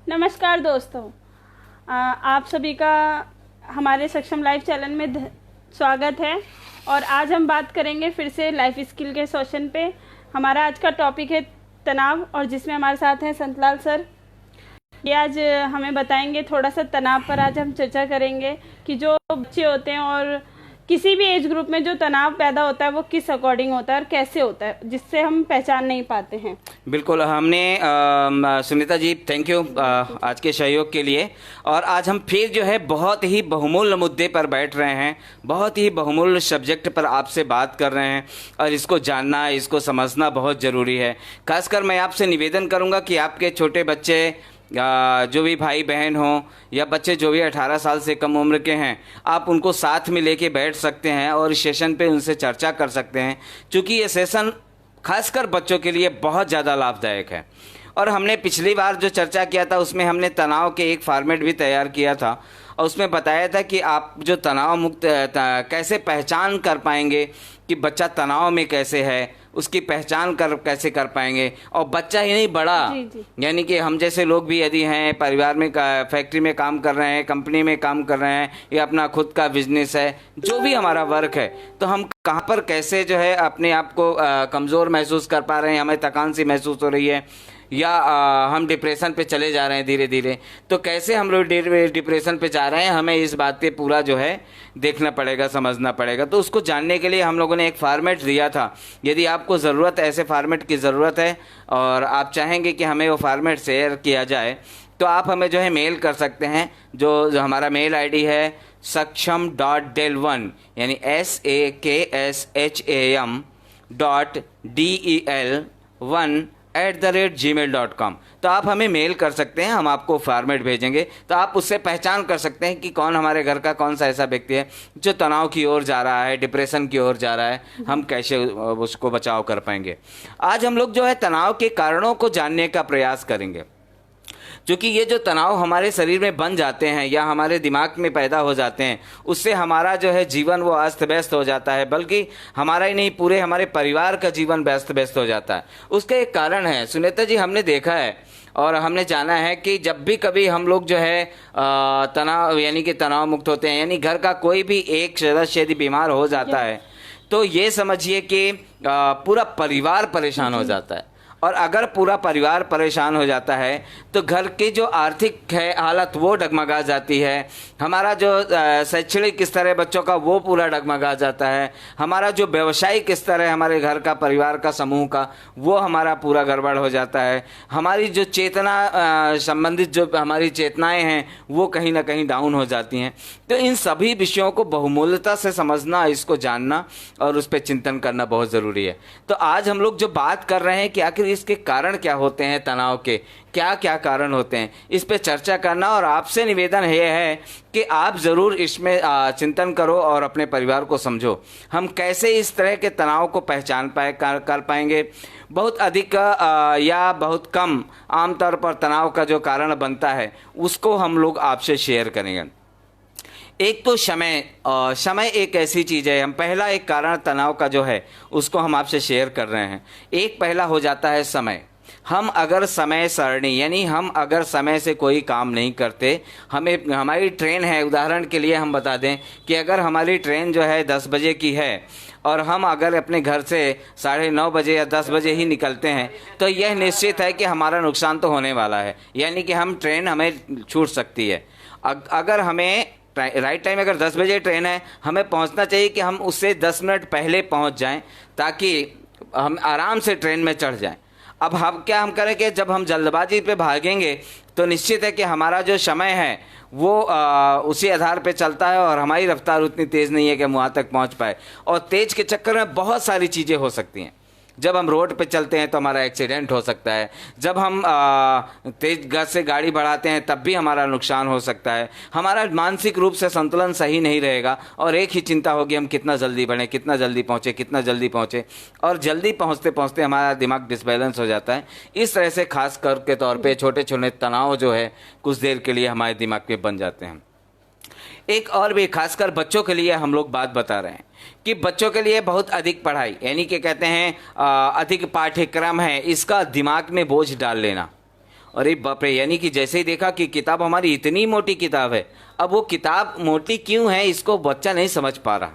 नमस्कार दोस्तों, आप सभी का हमारे सक्षम लाइफ चैनल में स्वागत है। और आज हम बात करेंगे फिर से लाइफ स्किल के सेशन पे। हमारा आज का टॉपिक है तनाव, और जिसमें हमारे साथ हैं संतलाल सर। ये आज हमें बताएंगे थोड़ा सा तनाव पर। आज हम चर्चा करेंगे कि जो बच्चे होते हैं और किसी भी एज ग्रुप में जो तनाव पैदा होता है वो किस अकॉर्डिंग होता है और कैसे होता है, जिससे हम पहचान नहीं पाते हैं। बिल्कुल, हमने सुनीता जी थैंक यू आज के सहयोग के लिए। और आज हम फिर जो है बहुत ही बहुमूल्य मुद्दे पर बैठ रहे हैं, बहुत ही बहुमूल्य सब्जेक्ट पर आपसे बात कर रहे हैं, और इसको जानना, इसको समझना बहुत ज़रूरी है। खासकर मैं आपसे निवेदन करूँगा कि आपके छोटे बच्चे, जो भी भाई बहन हों या बच्चे जो भी 18 साल से कम उम्र के हैं, आप उनको साथ में लेके बैठ सकते हैं और इस सेशन पे उनसे चर्चा कर सकते हैं, क्योंकि ये सेशन खासकर बच्चों के लिए बहुत ज़्यादा लाभदायक है। और हमने पिछली बार जो चर्चा किया था उसमें हमने तनाव के एक फॉर्मेट भी तैयार किया था, और उसमें बताया था कि आप जो तनाव मुक्त कैसे पहचान कर पाएंगे कि बच्चा तनाव में कैसे है, उसकी पहचान कैसे कर पाएंगे। और बच्चा ही नहीं, बड़ा, यानी कि हम जैसे लोग भी यदि हैं, परिवार में फैक्ट्री में काम कर रहे हैं, कंपनी में काम कर रहे हैं, या अपना खुद का बिजनेस है, जो भी हमारा वर्क है, तो हम कहाँ पर कैसे जो है अपने आप को कमज़ोर महसूस कर पा रहे हैं, हमें थकान सी महसूस हो रही है, या हम डिप्रेशन पे चले जा रहे हैं धीरे धीरे, तो कैसे हम लोग डिप्रेशन पे जा रहे हैं, हमें इस बात पे पूरा जो है देखना पड़ेगा, समझना पड़ेगा। तो उसको जानने के लिए हम लोगों ने एक फार्मेट दिया था। यदि आपको ज़रूरत, ऐसे फार्मेट की ज़रूरत है और आप चाहेंगे कि हमें वो फार्मेट शेयर किया जाए, तो आप हमें जो है मेल कर सकते हैं। जो हमारा मेल आईडी है saksham.del1 यानी saksham.del1@gmail.com। तो आप हमें मेल कर सकते हैं, हम आपको फॉर्मेट भेजेंगे, तो आप उससे पहचान कर सकते हैं कि कौन हमारे घर का कौन सा ऐसा व्यक्ति है जो तनाव की ओर जा रहा है, डिप्रेशन की ओर जा रहा है, हम कैसे उसको बचाव कर पाएंगे। आज हम लोग जो है तनाव के कारणों को जानने का प्रयास करेंगे, क्योंकि ये जो तनाव हमारे शरीर में बन जाते हैं या हमारे दिमाग में पैदा हो जाते हैं, उससे हमारा जो है जीवन वो अस्त व्यस्त हो जाता है, बल्कि हमारा ही नहीं, पूरे हमारे परिवार का जीवन व्यस्त व्यस्त हो जाता है। उसका एक कारण है सुनीता जी, हमने देखा है और हमने जाना है कि जब भी कभी हम लोग जो है तनाव यानी कि तनाव मुक्त होते हैं, यानी घर का कोई भी एक सदस्य यदि बीमार हो जाता है, तो ये समझिए कि पूरा परिवार परेशान हो जाता है। और अगर पूरा परिवार परेशान हो जाता है तो घर की जो आर्थिक है हालत वो डगमगा जाती है, हमारा जो शैक्षणिक स्तर है बच्चों का वो पूरा डगमगा जाता है, हमारा जो व्यवसायिक स्तर है हमारे घर का, परिवार का, समूह का, वो हमारा पूरा गड़बड़ हो जाता है, हमारी जो चेतना संबंधित जो हमारी चेतनाएं हैं वो कहीं ना कहीं डाउन हो जाती हैं। तो इन सभी विषयों को बहुमूल्यता से समझना, इसको जानना और उस पर चिंतन करना बहुत ज़रूरी है। तो आज हम लोग जो बात कर रहे हैं कि आखिर इसके कारण क्या होते हैं, तनाव के क्या क्या कारण होते हैं, इस पे चर्चा करना। और आपसे निवेदन ये है कि आप ज़रूर इसमें चिंतन करो और अपने परिवार को समझो, हम कैसे इस तरह के तनाव को पहचान कर पाएंगे। बहुत अधिक या बहुत कम आमतौर पर तनाव का जो कारण बनता है उसको हम लोग आपसे शेयर करेंगे। एक तो समय एक ऐसी चीज़ है, हम पहला एक कारण तनाव का जो है उसको हम आपसे शेयर कर रहे हैं। एक पहला हो जाता है समय। हम अगर समय सारणी यानी हम अगर समय से कोई काम नहीं करते, हमारी ट्रेन है, उदाहरण के लिए हम बता दें कि अगर हमारी ट्रेन जो है 10 बजे की है और हम अगर अपने घर से 9:30 बजे या 10 बजे ही निकलते हैं, तो यह निश्चित है कि हमारा नुकसान तो होने वाला है, यानी कि ट्रेन हमें छूट सकती है। अगर हमें राइट टाइम, अगर 10 बजे ट्रेन है, हमें पहुंचना चाहिए कि हम उससे 10 मिनट पहले पहुंच जाएं ताकि हम आराम से ट्रेन में चढ़ जाएं। अब हम करें कि जब हम जल्दबाजी पे भागेंगे तो निश्चित है कि हमारा जो समय है वो उसी आधार पे चलता है और हमारी रफ्तार उतनी तेज़ नहीं है कि हम वहाँ तक पहुँच पाए। और तेज़ के चक्कर में बहुत सारी चीज़ें हो सकती हैं। जब हम रोड पे चलते हैं तो हमारा एक्सीडेंट हो सकता है, जब हम तेज गति से गाड़ी बढ़ाते हैं तब भी हमारा नुकसान हो सकता है, हमारा मानसिक रूप से संतुलन सही नहीं रहेगा और एक ही चिंता होगी हम कितना जल्दी बढ़ें, कितना जल्दी पहुँचे, और जल्दी पहुँचते पहुँचते हमारा दिमाग डिसबैलेंस हो जाता है। इस तरह से खास कर के तौर पे छोटे छोटे तनाव जो है कुछ देर के लिए हमारे दिमाग में बन जाते हैं। एक और भी खासकर बच्चों के लिए हम लोग बात बता रहे हैं कि बच्चों के लिए बहुत अधिक पढ़ाई यानी कि कहते हैं अधिक पाठ्यक्रम है, इसका दिमाग में बोझ डाल लेना, अरे बाप रे, यानी कि जैसे ही देखा कि किताब हमारी इतनी मोटी किताब है, अब वो किताब मोटी क्यों है इसको बच्चा नहीं समझ पा रहा,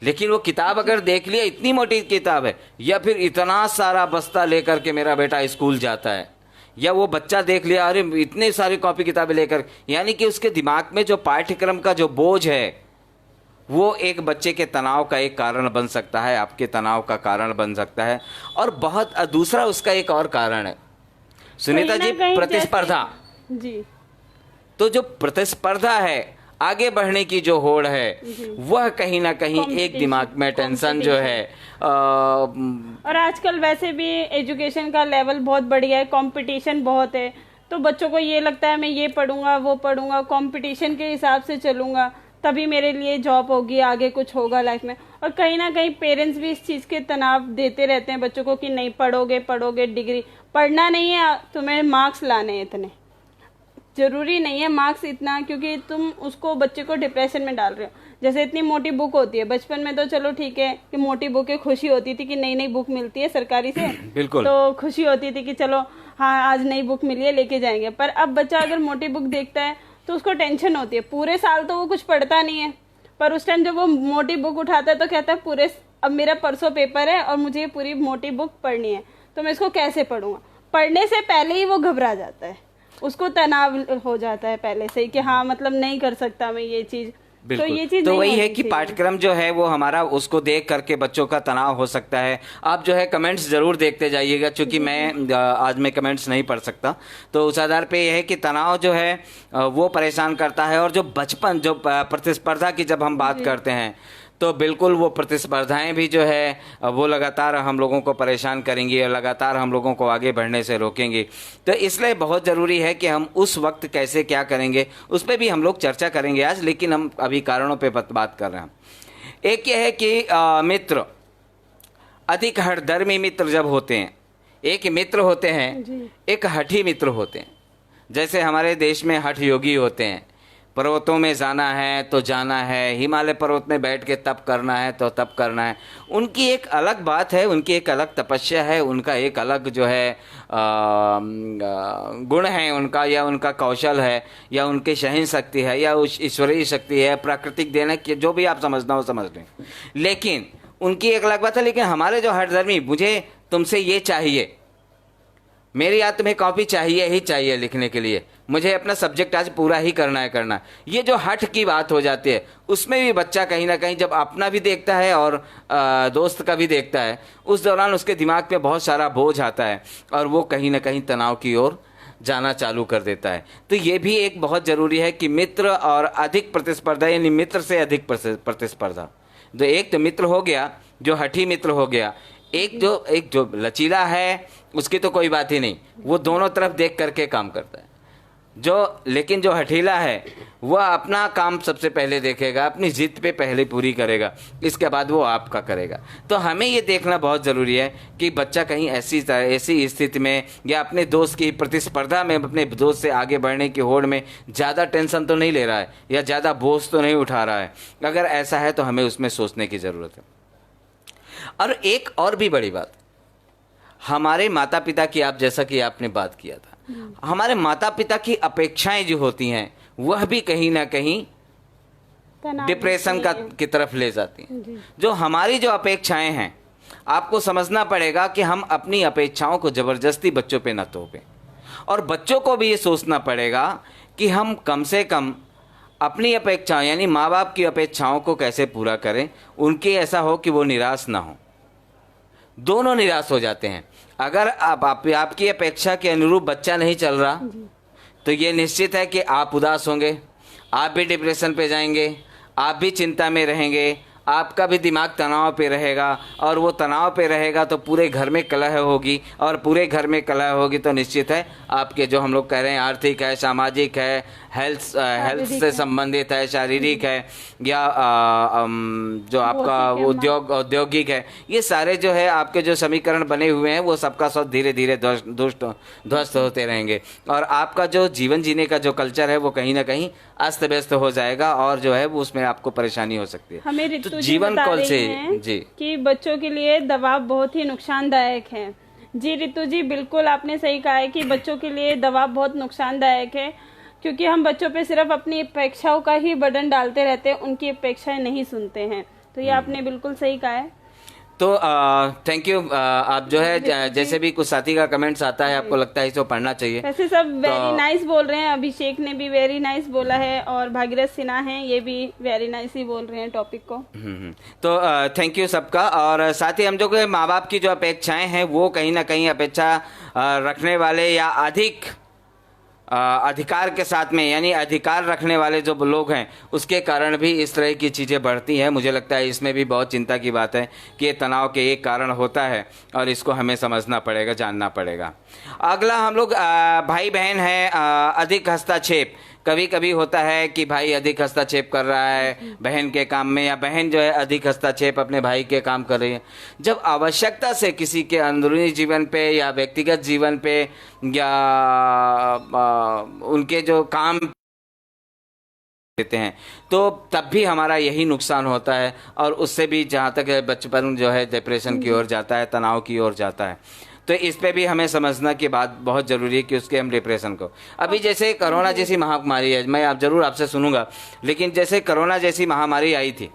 लेकिन वो किताब अगर देख लिया इतनी मोटी किताब है, या फिर इतना सारा बस्ता लेकर के मेरा बेटा स्कूल जाता है, या वो बच्चा देख लिया अरे इतने सारी कॉपी किताबें लेकर, यानी कि उसके दिमाग में जो पाठ्यक्रम का जो बोझ है वो एक बच्चे के तनाव का एक कारण बन सकता है, आपके तनाव का कारण बन सकता है। और बहुत दूसरा उसका एक और कारण है सुनीता जी, प्रतिस्पर्धा जी। तो जो प्रतिस्पर्धा है, आगे बढ़ने की जो होड़ है, वह कहीं ना कहीं एक दिमाग में टेंशन जो है और आजकल वैसे भी एजुकेशन का लेवल बहुत बढ़िया है, कंपटीशन बहुत है, तो बच्चों को ये लगता है मैं ये पढ़ूंगा वो पढ़ूंगा, कंपटीशन के हिसाब से चलूंगा तभी मेरे लिए जॉब होगी, आगे कुछ होगा लाइफ में। और कहीं ना कहीं पेरेंट्स भी इस चीज़ के तनाव देते रहते हैं बच्चों को कि नहीं पढ़ोगे पढ़ोगे, डिग्री पढ़ना नहीं है तुम्हें, मार्क्स लाने हैं इतने, जरूरी नहीं है मार्क्स इतना, क्योंकि तुम उसको बच्चे को डिप्रेशन में डाल रहे हो। जैसे इतनी मोटी बुक होती है, बचपन में तो चलो ठीक है कि मोटी बुक है, खुशी होती थी कि नई नई बुक मिलती है सरकारी से बिल्कुल, तो खुशी होती थी कि चलो हाँ आज नई बुक मिली है लेके जाएंगे। पर अब बच्चा अगर मोटी बुक देखता है तो उसको टेंशन होती है, पूरे साल तो वो कुछ पढ़ता नहीं है, पर उस टाइम जब वो मोटी बुक उठाता है तो कहता है पूरे अब मेरा परसों पेपर है और मुझे ये पूरी मोटी बुक पढ़नी है, तो मैं इसको कैसे पढ़ूंगा। पढ़ने से पहले ही वो घबरा जाता है, उसको तनाव हो जाता है पहले से ही कि हाँ मतलब नहीं कर सकता मैं ये चीज। तो ये चीज तो वही है कि पाठ्यक्रम जो है वो हमारा, उसको देख करके बच्चों का तनाव हो सकता है। आप जो है कमेंट्स जरूर देखते जाइएगा, क्योंकि मैं आज मैं कमेंट्स नहीं पढ़ सकता, तो उस आधार पे यह है कि तनाव जो है वो परेशान करता है। और जो बचपन, जो प्रतिस्पर्धा की जब हम बात करते हैं तो बिल्कुल वो प्रतिस्पर्धाएं भी जो है वो लगातार हम लोगों को परेशान करेंगी और लगातार हम लोगों को आगे बढ़ने से रोकेंगी। तो इसलिए बहुत ज़रूरी है कि हम उस वक्त कैसे क्या करेंगे उस पर भी हम लोग चर्चा करेंगे आज, लेकिन हम अभी कारणों पे बात कर रहे हैं। एक ये है कि मित्र, अधिक हठधर्मी मित्र जब होते हैं, एक मित्र होते हैं, एक हठी मित्र होते हैं। जैसे हमारे देश में हठ योगी होते हैं, पर्वतों में जाना है तो जाना है, हिमालय पर्वत में बैठ के तप करना है तो तप करना है। उनकी एक अलग बात है, उनकी एक अलग तपस्या है, उनका एक अलग जो है गुण है उनका, या उनका कौशल है, या उनकी सहन शक्ति है, या ईश्वरीय शक्ति है, प्राकृतिक देन है, जो भी आप समझना हो समझ लें। लेकिन उनकी एक अलग बात है। लेकिन हमारे जो हठधर्मी, मुझे तुमसे ये चाहिए, मेरी आज तुम्हें कॉपी चाहिए ही चाहिए लिखने के लिए, मुझे अपना सब्जेक्ट आज पूरा ही करना है करना है, ये जो हठ की बात हो जाती है, उसमें भी बच्चा कहीं ना कहीं जब अपना भी देखता है और दोस्त का भी देखता है, उस दौरान उसके दिमाग पे बहुत सारा बोझ आता है और वो कहीं ना कहीं तनाव की ओर जाना चालू कर देता है। तो ये भी एक बहुत ज़रूरी है कि मित्र और अधिक प्रतिस्पर्धा, यानी मित्र से अधिक प्रतिस्पर्धा। जो एक तो मित्र हो गया जो हठी मित्र हो गया, एक जो लचीला है उसकी तो कोई बात ही नहीं, वो दोनों तरफ देख करके काम करता है। लेकिन जो हठीला है वह अपना काम सबसे पहले देखेगा, अपनी जिद पे पहले पूरी करेगा, इसके बाद वो आपका करेगा। तो हमें ये देखना बहुत ज़रूरी है कि बच्चा कहीं ऐसी स्थिति में या अपने दोस्त की प्रतिस्पर्धा में, अपने दोस्त से आगे बढ़ने की होड़ में ज़्यादा टेंशन तो नहीं ले रहा है या ज़्यादा बोझ तो नहीं उठा रहा है। अगर ऐसा है तो हमें उसमें सोचने की ज़रूरत है। और एक और भी बड़ी बात, हमारे माता पिता की, आप जैसा कि आपने बात किया था, हमारे माता पिता की अपेक्षाएं जो होती हैं वह भी कहीं ना कहीं डिप्रेशन की तरफ ले जाती हैं। जो हमारी जो अपेक्षाएं हैं, आपको समझना पड़ेगा कि हम अपनी अपेक्षाओं को जबरदस्ती बच्चों पे न थोपें, और बच्चों को भी ये सोचना पड़ेगा कि हम कम से कम अपनी अपेक्षाएं, यानी माँ बाप की अपेक्षाओं को कैसे पूरा करें, उनके ऐसा हो कि वो निराश ना हो। दोनों निराश हो जाते हैं। अगर आपकी अपेक्षा के अनुरूप बच्चा नहीं चल रहा तो ये निश्चित है कि आप उदास होंगे, आप भी डिप्रेशन पे जाएंगे, आप भी चिंता में रहेंगे, आपका भी दिमाग तनाव पे रहेगा, और वो तनाव पे रहेगा तो पूरे घर में कलह होगी, और पूरे घर में कलह होगी तो निश्चित है आपके जो हम लोग कह रहे हैं आर्थिक है, सामाजिक है, हेल्थ से संबंधित है, शारीरिक है, या जो आपका औद्योगिक है, ये सारे जो है आपके जो समीकरण बने हुए हैं वो सबका सब धीरे धीरे ध्वस्त होते रहेंगे, और आपका जो जीवन जीने का जो कल्चर है वो कहीं ना कहीं अस्त व्यस्त हो जाएगा, और जो है वो उसमें आपको परेशानी हो सकती है। हमें जीवन कौल से जी कि बच्चों के लिए दबाव बहुत ही नुकसानदायक है। जी रितु जी, बिल्कुल आपने सही कहा है कि बच्चों के लिए दबाव बहुत नुकसानदायक है, क्योंकि हम बच्चों पे सिर्फ अपनी अपेक्षाओं का ही बर्डन डालते रहते हैं, उनकी अपेक्षाएं नहीं सुनते हैं। तो ये आपने बिल्कुल सही कहा है। तो थैंक यू। आप जो है जैसे भी कुछ साथी का कमेंट्स आता है, आपको लगता है इसको पढ़ना चाहिए। वैसे सब वेरी नाइस बोल रहे हैं, अभिषेक ने भी वेरी नाइस बोला है और भागीरथ सिन्हा हैं, ये भी वेरी नाइस ही बोल रहे हैं टॉपिक को। तो थैंक यू सबका। और साथ ही हम जो माँ बाप की जो अपेक्षाएं हैं वो कहीं ना कहीं अपेक्षा रखने वाले या अधिक अधिकार के साथ में, यानी अधिकार रखने वाले जो लोग हैं, उसके कारण भी इस तरह की चीज़ें बढ़ती हैं। मुझे लगता है इसमें भी बहुत चिंता की बात है कि ये तनाव के एक कारण होता है और इसको हमें समझना पड़ेगा, जानना पड़ेगा। अगला हम लोग भाई बहन है, अधिक हस्तक्षेप। कभी कभी होता है कि भाई अधिक हस्तक्षेप कर रहा है बहन के काम में, या बहन जो है अधिक हस्तक्षेप अपने भाई के काम कर रही है। जब आवश्यकता से किसी के अंदरूनी जीवन पे या व्यक्तिगत जीवन पे या उनके जो काम देते हैं, तो तब भी हमारा यही नुकसान होता है और उससे भी जहाँ तक बचपन जो है डिप्रेशन की ओर जाता है, तनाव की ओर जाता है। तो इस पे भी हमें समझना की बात बहुत ज़रूरी है कि उसके हम डिप्रेशन को, अभी जैसे कोरोना जैसी महामारी है, मैं आप ज़रूर आपसे सुनूंगा, लेकिन जैसे कोरोना जैसी महामारी आई थी,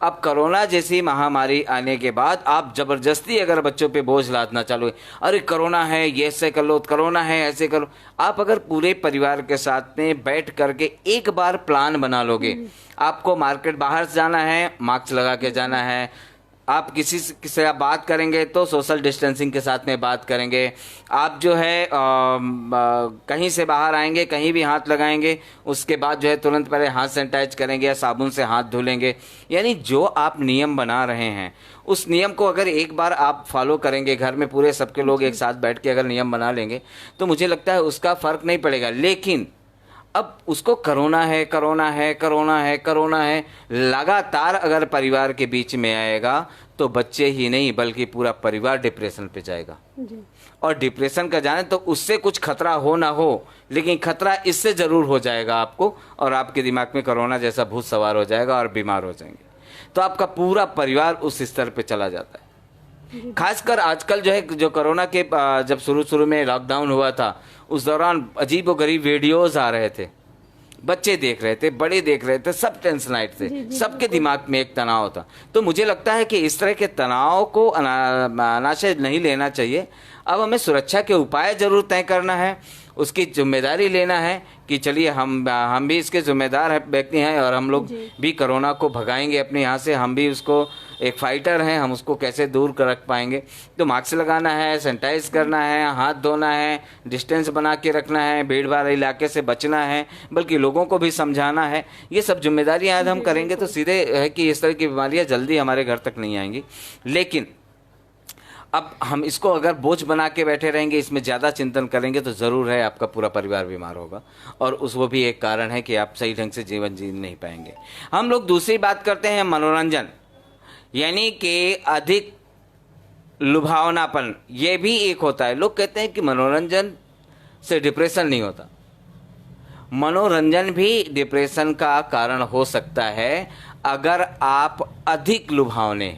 अब कोरोना जैसी महामारी आने के बाद आप ज़बरदस्ती अगर बच्चों पे बोझ लादना चालू है, अरे कोरोना है ये ऐसे कर लो, कोरोना है ऐसे करो। आप अगर पूरे परिवार के साथ में बैठ करके एक बार प्लान बना लोगे, आपको मार्केट बाहर से जाना है, मास्क लगा के जाना है, आप किसी से आप बात करेंगे तो सोशल डिस्टेंसिंग के साथ में बात करेंगे, आप जो है कहीं से बाहर आएंगे कहीं भी हाथ लगाएंगे, उसके बाद जो है तुरंत पहले हाथ सैनिटाइज करेंगे या साबुन से हाथ धुलेंगे। यानी जो आप नियम बना रहे हैं उस नियम को अगर एक बार आप फॉलो करेंगे, घर में पूरे सबके लोग एक साथ बैठ के अगर नियम बना लेंगे, तो मुझे लगता है उसका फ़र्क नहीं पड़ेगा। लेकिन अब उसको कोरोना है कोरोना है कोरोना है कोरोना है लगातार अगर परिवार के बीच में आएगा तो बच्चे ही नहीं बल्कि पूरा परिवार डिप्रेशन पे जाएगा जी। और डिप्रेशन का जाने तो उससे कुछ खतरा हो ना हो, लेकिन खतरा इससे ज़रूर हो जाएगा आपको, और आपके दिमाग में कोरोना जैसा भूत सवार हो जाएगा और बीमार हो जाएंगे, तो आपका पूरा परिवार उस स्तर पे चला जाता है। खासकर आजकल जो है, जो कोरोना के जब शुरू में लॉकडाउन हुआ था, उस दौरान अजीब व गरीब वीडियोस आ रहे थे, बच्चे देख रहे थे, बड़े देख रहे थे, सब टेंशनाइट थे, सबके दिमाग में एक तनाव था। तो मुझे लगता है कि इस तरह के तनाव को अनाशय नहीं लेना चाहिए। अब हमें सुरक्षा के उपाय जरूर तय करना है, उसकी जिम्मेदारी लेना है कि चलिए हम भी इसके जिम्मेदार व्यक्ति हैं और हम लोग भी कोरोना को भगाएंगे अपने यहाँ से, हम भी उसको एक फाइटर हैं, हम उसको कैसे दूर कर रख पाएंगे। तो मास्क लगाना है, सैनिटाइज करना है, हाथ धोना है, डिस्टेंस बना के रखना है, भीड़ भाड़ इलाके से बचना है, बल्कि लोगों को भी समझाना है। ये सब जिम्मेदारियाँ आज हम करेंगे तो सीधे है कि इस तरह की बीमारियाँ जल्दी हमारे घर तक नहीं आएंगी। लेकिन अब हम इसको अगर बोझ बना के बैठे रहेंगे, इसमें ज़्यादा चिंतन करेंगे, तो ज़रूर है आपका पूरा परिवार बीमार होगा, और वो भी एक कारण है कि आप सही ढंग से जीवन जी नहीं पाएंगे। हम लोग दूसरी बात करते हैं मनोरंजन, यानी कि अधिक लुभावनापन, ये भी एक होता है। लोग कहते हैं कि मनोरंजन से डिप्रेशन नहीं होता, मनोरंजन भी डिप्रेशन का कारण हो सकता है अगर आप अधिक लुभावने,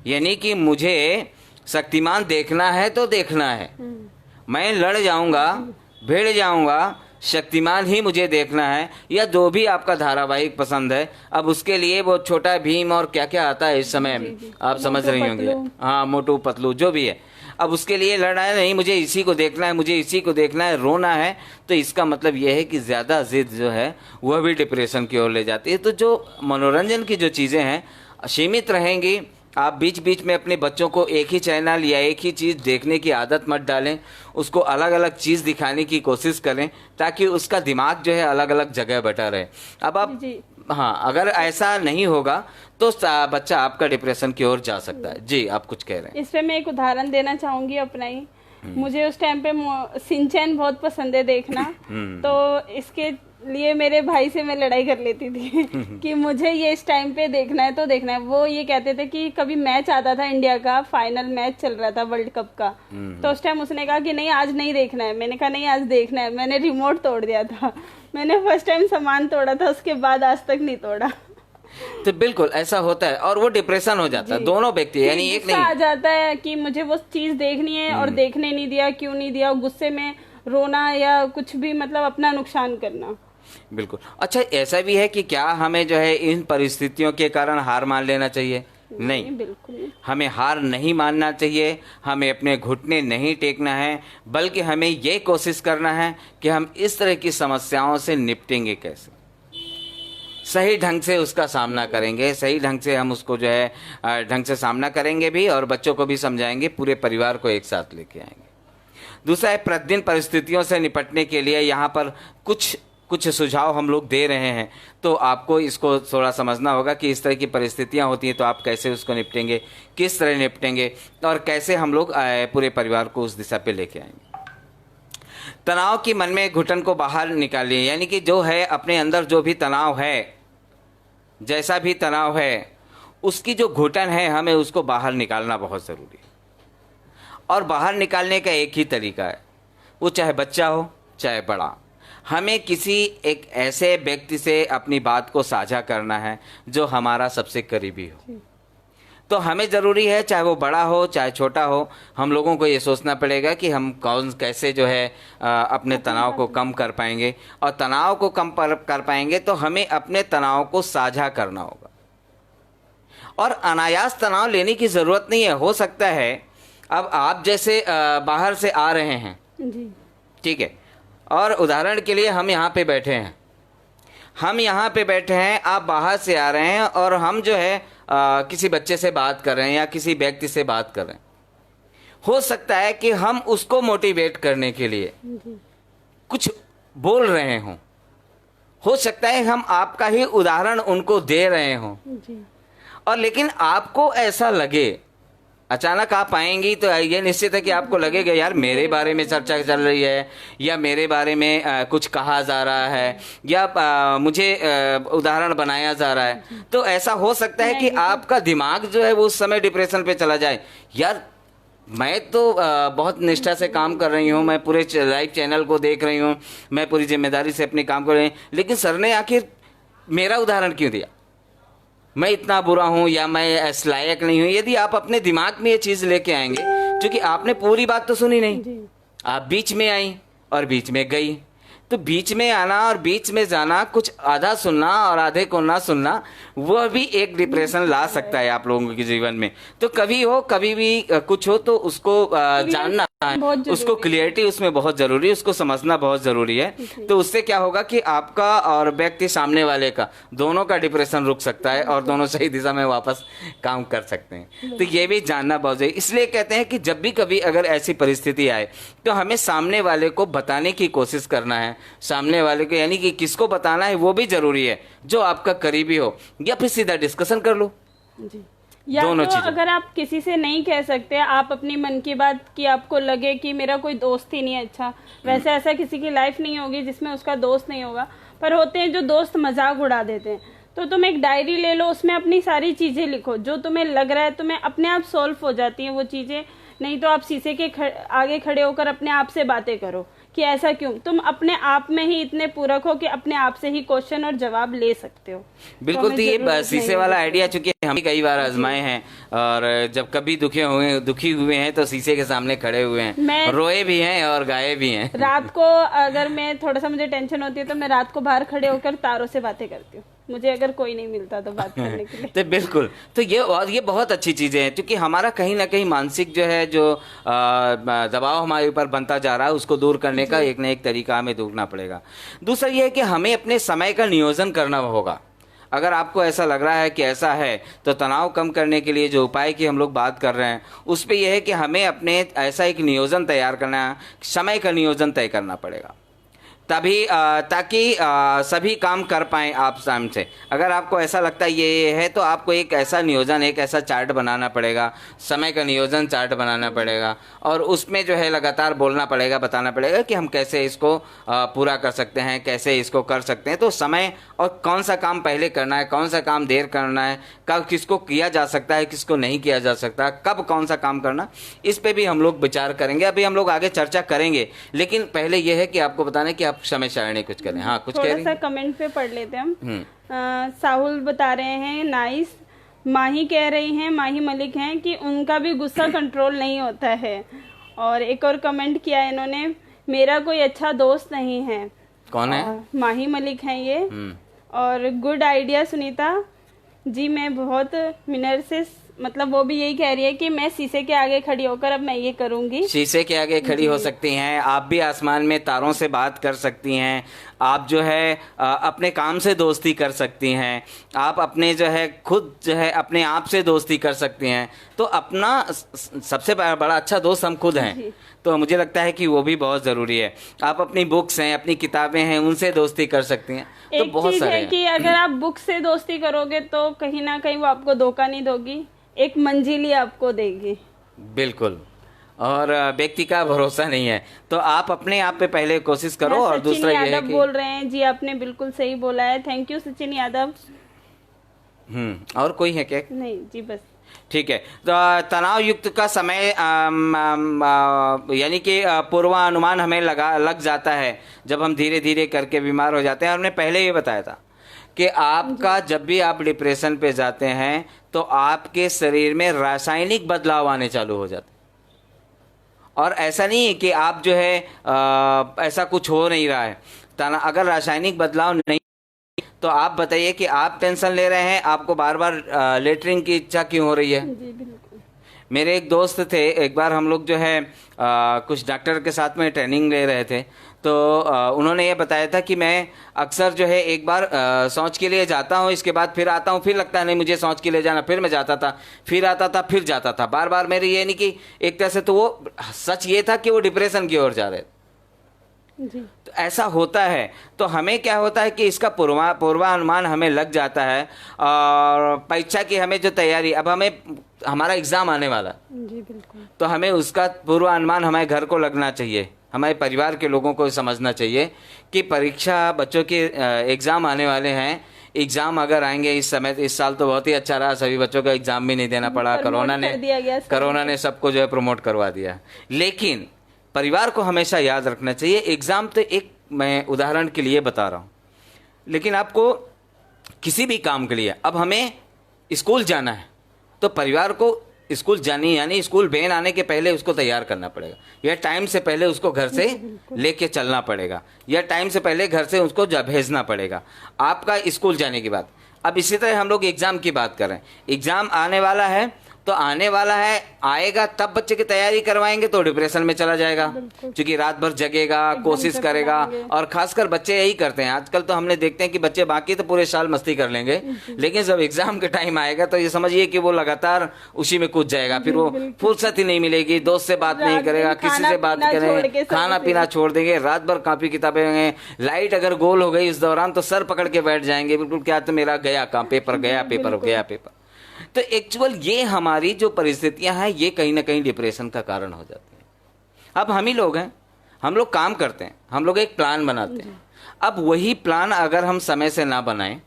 यानी कि मुझे शक्तिमान देखना है तो देखना है, मैं लड़ जाऊंगा, भिड़ जाऊंगा, शक्तिमान ही मुझे देखना है, या जो भी आपका धारावाहिक पसंद है। अब उसके लिए वो छोटा भीम और क्या क्या आता है इस समय, आप समझ रही होंगी, हाँ मोटू पतलू जो भी है, अब उसके लिए लड़ना है, नहीं मुझे इसी को देखना है, मुझे इसी को देखना है, रोना है, तो इसका मतलब यह है कि ज़्यादा जिद जो है वह भी डिप्रेशन की ओर ले जाती है। तो जो मनोरंजन की जो चीज़ें हैं सीमित रहेंगी। आप बीच बीच में अपने बच्चों को एक ही चैनल या एक ही चीज़ देखने की आदत मत डालें, उसको अलग अलग चीज़ दिखाने की कोशिश करें ताकि उसका दिमाग जो है अलग अलग जगह बटा रहे। अब आप हाँ, अगर ऐसा नहीं होगा तो बच्चा आपका डिप्रेशन की ओर जा सकता है। जी, आप कुछ कह रहे हैं। इस पे मैं एक उदाहरण देना चाहूंगी अपना ही। मुझे उस टाइम पे सिंचैन बहुत पसंद है देखना, तो इसके लिए मेरे भाई से मैं लड़ाई कर लेती थी कि मुझे ये इस टाइम पे देखना है तो देखना है। वो ये कहते थे कि कभी मैच आता था, इंडिया का फाइनल मैच चल रहा था वर्ल्ड कप का, तो उस टाइम उसने कहा कि नहीं आज नहीं देखना है। मैंने कहा नहीं आज देखना है। मैंने रिमोट तोड़ दिया था, मैंने फर्स्ट टाइम सामान तोड़ा था, उसके बाद आज तक नहीं तोड़ा। तो बिल्कुल ऐसा होता है और वो डिप्रेशन हो जाता है, दोनों व्यक्ति, यानी एक नहीं। आ जाता है कि मुझे वो चीज देखनी है और देखने नहीं दिया, क्यों नहीं दिया, गुस्से में रोना या कुछ भी, मतलब अपना नुकसान करना। बिल्कुल। अच्छा, ऐसा भी है कि क्या हमें जो है इन परिस्थितियों के कारण हार मान लेना चाहिए? नहीं, बिल्कुल नहीं। हमें हार नहीं मानना चाहिए, हमें अपने घुटने नहीं टेकना है, बल्कि हमें ये कोशिश करना है कि हम इस तरह की समस्याओं से निपटेंगे कैसे, सही ढंग से उसका सामना करेंगे, सही ढंग से हम उसको जो है ढंग से सामना करेंगे भी, और बच्चों को भी समझाएंगे, पूरे परिवार को एक साथ लेके आएंगे। दूसरा है, प्रतिदिन परिस्थितियों से निपटने के लिए यहाँ पर कुछ सुझाव हम लोग दे रहे हैं, तो आपको इसको थोड़ा समझना होगा कि इस तरह की परिस्थितियां होती हैं तो आप कैसे उसको निपटेंगे, किस तरह निपटेंगे, और कैसे हम लोग पूरे परिवार को उस दिशा पे लेके आएंगे। तनाव की मन में घुटन को बाहर निकालिए, यानी कि जो है अपने अंदर जो भी तनाव है, जैसा भी तनाव है, उसकी जो घुटन है हमें उसको बाहर निकालना बहुत ज़रूरी है। और बाहर निकालने का एक ही तरीका है, वो चाहे बच्चा हो चाहे बड़ा, हमें किसी एक ऐसे व्यक्ति से अपनी बात को साझा करना है जो हमारा सबसे करीबी हो। तो हमें ज़रूरी है, चाहे वो बड़ा हो चाहे छोटा हो, हम लोगों को ये सोचना पड़ेगा कि हम कैसे जो है अपने तनाव को कम कर पाएंगे, और तनाव को कम कर पाएंगे तो हमें अपने तनाव को साझा करना होगा। और अनायास तनाव लेने की ज़रूरत नहीं है। हो सकता है अब आप जैसे बाहर से आ रहे हैं, ठीक है, और उदाहरण के लिए हम यहाँ पे बैठे हैं, आप बाहर से आ रहे हैं, और हम जो है किसी बच्चे से बात कर रहे हैं या किसी व्यक्ति से बात कर रहे हैं। हो सकता है कि हम उसको मोटिवेट करने के लिए कुछ बोल रहे हों, हो सकता है हम आपका ही उदाहरण उनको दे रहे हों, और लेकिन आपको ऐसा लगे, अचानक आप आएंगी तो ये निश्चित है कि आपको लगेगा यार मेरे बारे में चर्चा चल रही है, या मेरे बारे में कुछ कहा जा रहा है, या मुझे उदाहरण बनाया जा रहा है। तो ऐसा हो सकता है कि आपका दिमाग जो है वो उस समय डिप्रेशन पे चला जाए। यार मैं तो बहुत निष्ठा से काम कर रही हूँ, मैं पूरे लाइव चैनल को देख रही हूँ, मैं पूरी जिम्मेदारी से अपने काम कर रही हूँ, लेकिन सर ने आखिर मेरा उदाहरण क्यों दिया, मैं इतना बुरा हूँ या मैं इस लायक नहीं हूँ। यदि आप अपने दिमाग में ये चीज़ लेके आएंगे, क्योंकि आपने पूरी बात तो सुनी नहीं, आप बीच में आई और बीच में गई, तो बीच में आना और बीच में जाना, कुछ आधा सुनना और आधे को ना सुनना, वह भी एक डिप्रेशन ला सकता है आप लोगों के जीवन में। तो कभी भी कुछ हो तो उसको जानना है, उसको क्लियरिटी उसमें बहुत ज़रूरी है, उसको समझना बहुत ज़रूरी है। तो उससे क्या होगा कि आपका और व्यक्ति सामने वाले का, दोनों का डिप्रेशन रुक सकता है और दोनों सही दिशा में वापस काम कर सकते हैं। तो ये भी जानना बहुत ज़रूरी। इसलिए कहते हैं कि जब भी कभी अगर ऐसी परिस्थिति आए तो हमें सामने वाले को बताने की कोशिश करना है। सामने वाले को यानी कि किसको बताना है वो भी ज़रूरी है, जो आपका करीबी हो, या फिर सीधा डिस्कशन कर लो। या तो अगर आप किसी से नहीं कह सकते, आप अपनी मन की बात की आपको लगे कि मेरा कोई दोस्त ही नहीं है अच्छा, वैसे ऐसा किसी की लाइफ नहीं होगी जिसमें उसका दोस्त नहीं होगा, पर होते हैं जो दोस्त मजाक उड़ा देते हैं। तो तुम एक डायरी ले लो, उसमें अपनी सारी चीज़ें लिखो, जो तुम्हें लग रहा है तुम्हें अपने आप सॉल्व हो जाती हैं वो चीज़ें। नहीं तो आप शीशे के आगे खड़े होकर अपने आप से बातें करो कि ऐसा क्यों। तुम अपने आप में ही इतने पूरक हो कि अपने आप से ही क्वेश्चन और जवाब ले सकते हो। बिल्कुल। तो ये शीशे वाला आइडिया चूंकि हम भी कई बार आजमाए हैं, और जब कभी दुखी हुए हैं तो शीशे के सामने खड़े हुए हैं, रोए भी हैं और गाए भी हैं। रात को अगर मैं थोड़ा सा मुझे टेंशन होती है तो मैं रात को बाहर खड़े होकर तारों से बातें करती हूँ, मुझे अगर कोई नहीं मिलता तो बात करने के लिए। तो बिल्कुल, तो ये बहुत अच्छी चीज़ें हैं, क्योंकि हमारा कहीं ना कहीं मानसिक जो है जो दबाव हमारे ऊपर बनता जा रहा है, उसको दूर करने का एक ना एक तरीका हमें ढूंढना पड़ेगा। दूसरा ये है कि हमें अपने समय का नियोजन करना होगा। अगर आपको ऐसा लग रहा है कि ऐसा है, तो तनाव कम करने के लिए जो उपाय की हम लोग बात कर रहे हैं उस पे यह है कि हमें अपने ऐसा एक नियोजन तैयार करना, समय का नियोजन तय करना पड़ेगा, तभी ताकि सभी काम कर पाएँ आप शाम से। अगर आपको ऐसा लगता है ये है, तो आपको एक ऐसा नियोजन, एक ऐसा चार्ट बनाना पड़ेगा, समय का नियोजन चार्ट बनाना पड़ेगा, और उसमें जो है लगातार बोलना पड़ेगा, बताना पड़ेगा कि हम कैसे इसको पूरा कर सकते हैं, कैसे इसको कर सकते हैं। तो समय और कौन सा काम पहले करना है, कौन सा काम देर करना है, कब किसको किया जा सकता है, किसको नहीं किया जा सकता, कब कौन सा काम करना, इस पे भी हम लोग विचार करेंगे। अभी हम लोग आगे चर्चा करेंगे, लेकिन पहले ये है कि आपको बताना है कि आप समय सारणी कुछ करें। हाँ, कुछ कह रही हैं? थोड़ा सा कमेंट पे पढ़ लेते हैं हम। साहुल बता रहे हैं नाइस। माही कह रही हैं, माही मलिक हैं कि उनका भी गुस्सा कंट्रोल नहीं होता है। और एक और कमेंट किया है इन्होंने, मेरा कोई अच्छा दोस्त नहीं है। कौन है? माही मलिक हैं ये। और गुड आइडिया सुनीता जी, मैं बहुत मिनर से, मतलब वो भी यही कह रही है कि मैं शीशे के आगे खड़ी होकर अब मैं ये करूंगी। शीशे के आगे खड़ी हो सकती हैं आप भी, आसमान में तारों से बात कर सकती हैं आप, जो है अपने काम से दोस्ती कर सकती हैं आप, अपने जो है खुद जो है अपने आप से दोस्ती कर सकती हैं। तो अपना सबसे बड़ा अच्छा दोस्त हम खुद हैं, तो मुझे लगता है कि वो भी बहुत ज़रूरी है। आप अपनी बुक्स हैं, अपनी किताबें हैं, उनसे दोस्ती कर सकती हैं। तो एक बहुत चीज सारे है हैं। कि अगर आप बुक से दोस्ती करोगे तो कहीं ना कहीं वो आपको धोखा नहीं दोगी, एक मंजिल ही आपको देगी। बिल्कुल। और व्यक्ति का भरोसा नहीं है, तो आप अपने आप पे पहले कोशिश करो। और सचिन दूसरा ये है यादव कि बोल रहे हैं जी, आपने बिल्कुल सही बोला है। Thank you Sachin Yadav. और कोई है क्या? नहीं जी, बस ठीक है। तो तनाव युक्त का समय यानी कि पूर्वानुमान हमें लग जाता है जब हम धीरे धीरे करके बीमार हो जाते हैं। हमने पहले ये बताया था कि आपका जब भी आप डिप्रेशन पे जाते हैं तो आपके शरीर में रासायनिक बदलाव आने चालू हो जाते हैं। और ऐसा नहीं है कि आप जो है ऐसा कुछ हो नहीं रहा है। अगर रासायनिक बदलाव नहीं, तो आप बताइए कि आप टेंशन ले रहे हैं, आपको बार बार लेटरिन की इच्छा क्यों हो रही है? जी बिल्कुल। मेरे एक दोस्त थे, एक बार हम लोग जो है कुछ डॉक्टर के साथ में ट्रेनिंग ले रहे थे, तो उन्होंने ये बताया था कि मैं अक्सर जो है एक बार शौच के लिए जाता हूँ, इसके बाद फिर आता हूँ, फिर लगता है नहीं मुझे शौच के लिए जाना, फिर मैं जाता था, फिर आता था, फिर जाता था, बार बार। मेरी ये नहीं कि एक तरह से, तो वो सच ये था कि वो डिप्रेशन की ओर जा रहे थे। जी। तो ऐसा होता है। तो हमें क्या होता है कि इसका पूर्वानुमान हमें लग जाता है। और परीक्षा की हमें जो तैयारी, अब हमें हमारा एग्ज़ाम आने वाला, जी बिल्कुल, तो हमें उसका पूर्वानुमान हमारे घर को लगना चाहिए, हमारे परिवार के लोगों को समझना चाहिए कि परीक्षा, बच्चों के एग्ज़ाम आने वाले हैं। एग्ज़ाम अगर आएंगे इस समय, इस साल तो बहुत ही अच्छा रहा, सभी बच्चों का एग्ज़ाम भी नहीं देना पड़ा, कोरोना ने सबको जो है प्रमोट करवा दिया। लेकिन परिवार को हमेशा याद रखना चाहिए, एग्ज़ाम तो एक, मैं उदाहरण के लिए बता रहा हूँ, लेकिन आपको किसी भी काम के लिए, अब हमें स्कूल जाना है तो परिवार को स्कूल जानी, यानी स्कूल वैन आने के पहले उसको तैयार करना पड़ेगा, या टाइम से पहले उसको घर से लेके चलना पड़ेगा, या टाइम से पहले घर से उसको भेजना पड़ेगा आपका स्कूल जाने के बाद। अब इसी तरह हम लोग एग्ज़ाम की बात कर रहे हैं, एग्ज़ाम आने वाला है, तो आने वाला है, आएगा तब बच्चे की तैयारी करवाएंगे तो डिप्रेशन में चला जाएगा, क्योंकि रात भर जगेगा, कोशिश करेगा। और खासकर बच्चे यही करते हैं आजकल, तो हमने देखते हैं कि बच्चे बाकी तो पूरे साल मस्ती कर लेंगे, लेकिन जब एग्जाम के टाइम आएगा तो ये समझिए कि वो लगातार उसी में कूद जाएगा, फिर वो फुर्सत ही नहीं मिलेगी, दोस्त से बात नहीं करेगा, किसी से बात करेंगे, खाना पीना छोड़ देंगे, रात भर कॉपी किताबें होंगे, लाइट अगर गोल हो गई उस दौरान तो सर पकड़ के बैठ जाएंगे, बिल्कुल क्या तो मेरा गया काम, पेपर गया, पेपर गया, पेपर। तो एक्चुअल ये हमारी जो परिस्थितियां हैं, ये कहीं ना कहीं डिप्रेशन का कारण हो जाती हैं। अब हम ही लोग हैं, हम लोग काम करते हैं, हम लोग एक प्लान बनाते हैं। अब वही प्लान अगर हम समय से ना बनाएं,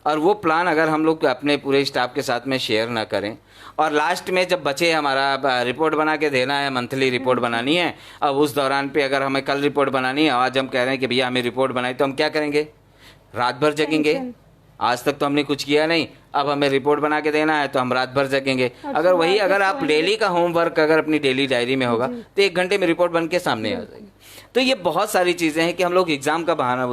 और वो प्लान अगर हम लोग अपने पूरे स्टाफ के साथ में शेयर ना करें, और लास्ट में जब बचे हमारा रिपोर्ट बना के देना है, मंथली रिपोर्ट बनानी है, अब उस दौरान पे अगर हमें कल रिपोर्ट बनानी है, आज हम कह रहे हैं कि भैया हमें रिपोर्ट बनाई, तो हम क्या करेंगे? रात भर जगेंगे। आज तक तो हमने कुछ किया नहीं, अब हमें रिपोर्ट बना के देना है तो हम रात भर जगेंगे। अगर आप डेली का होमवर्क अगर अपनी डेली डायरी में होगा तो 1 घंटे में रिपोर्ट बन के सामने आ जाएगी। तो ये बहुत सारी चीज़ें हैं कि हम लोग एग्ज़ाम का बहाना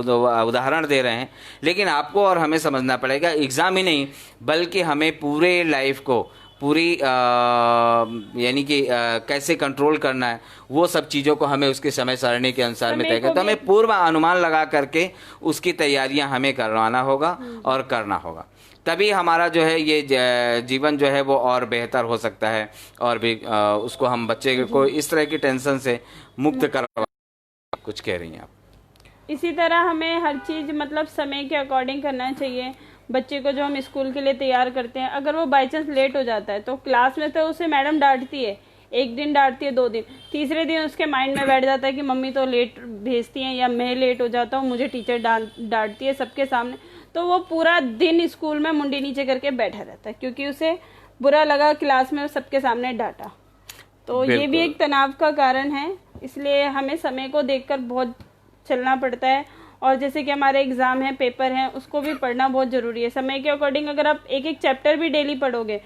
उदाहरण दे रहे हैं, लेकिन आपको और हमें समझना पड़ेगा, एग्ज़ाम ही नहीं बल्कि हमें पूरे लाइफ को, पूरी यानी कि कैसे कंट्रोल करना है, वो सब चीज़ों को हमें उसके समय सारणी के अनुसार में तय करना, तो हमें पूर्व अनुमान लगा करके उसकी तैयारियां हमें करवाना होगा और करना होगा, तभी हमारा जो है ये जीवन जो है वो और बेहतर हो सकता है, और भी उसको हम बच्चे को इस तरह की टेंशन से मुक्त करवा। कुछ कह रही हैं आप? इसी तरह हमें हर चीज़ मतलब समय के अकॉर्डिंग करना चाहिए। बच्चे को जो हम स्कूल के लिए तैयार करते हैं, अगर वो बाई चांस लेट हो जाता है तो क्लास में तो उसे मैडम डांटती है, 1 दिन डांटती है, 2 दिन, तीसरे दिन उसके माइंड में बैठ जाता है कि मम्मी तो लेट भेजती हैं, या मैं लेट हो जाता हूँ, मुझे टीचर डांटती है सबके सामने। तो वो पूरा दिन स्कूल में मुंडी नीचे करके बैठा रहता है, क्योंकि उसे बुरा लगा क्लास में सबके सामने डांटा। तो ये भी एक तनाव का कारण है, इसलिए हमें समय को देखकर बहुत चलना पड़ता है। और जैसे कि हमारे एग्ज़ाम है, पेपर हैं, उसको भी पढ़ना बहुत ज़रूरी है। समय के अकॉर्डिंग अगर आप एक एक चैप्टर भी डेली पढ़ोगे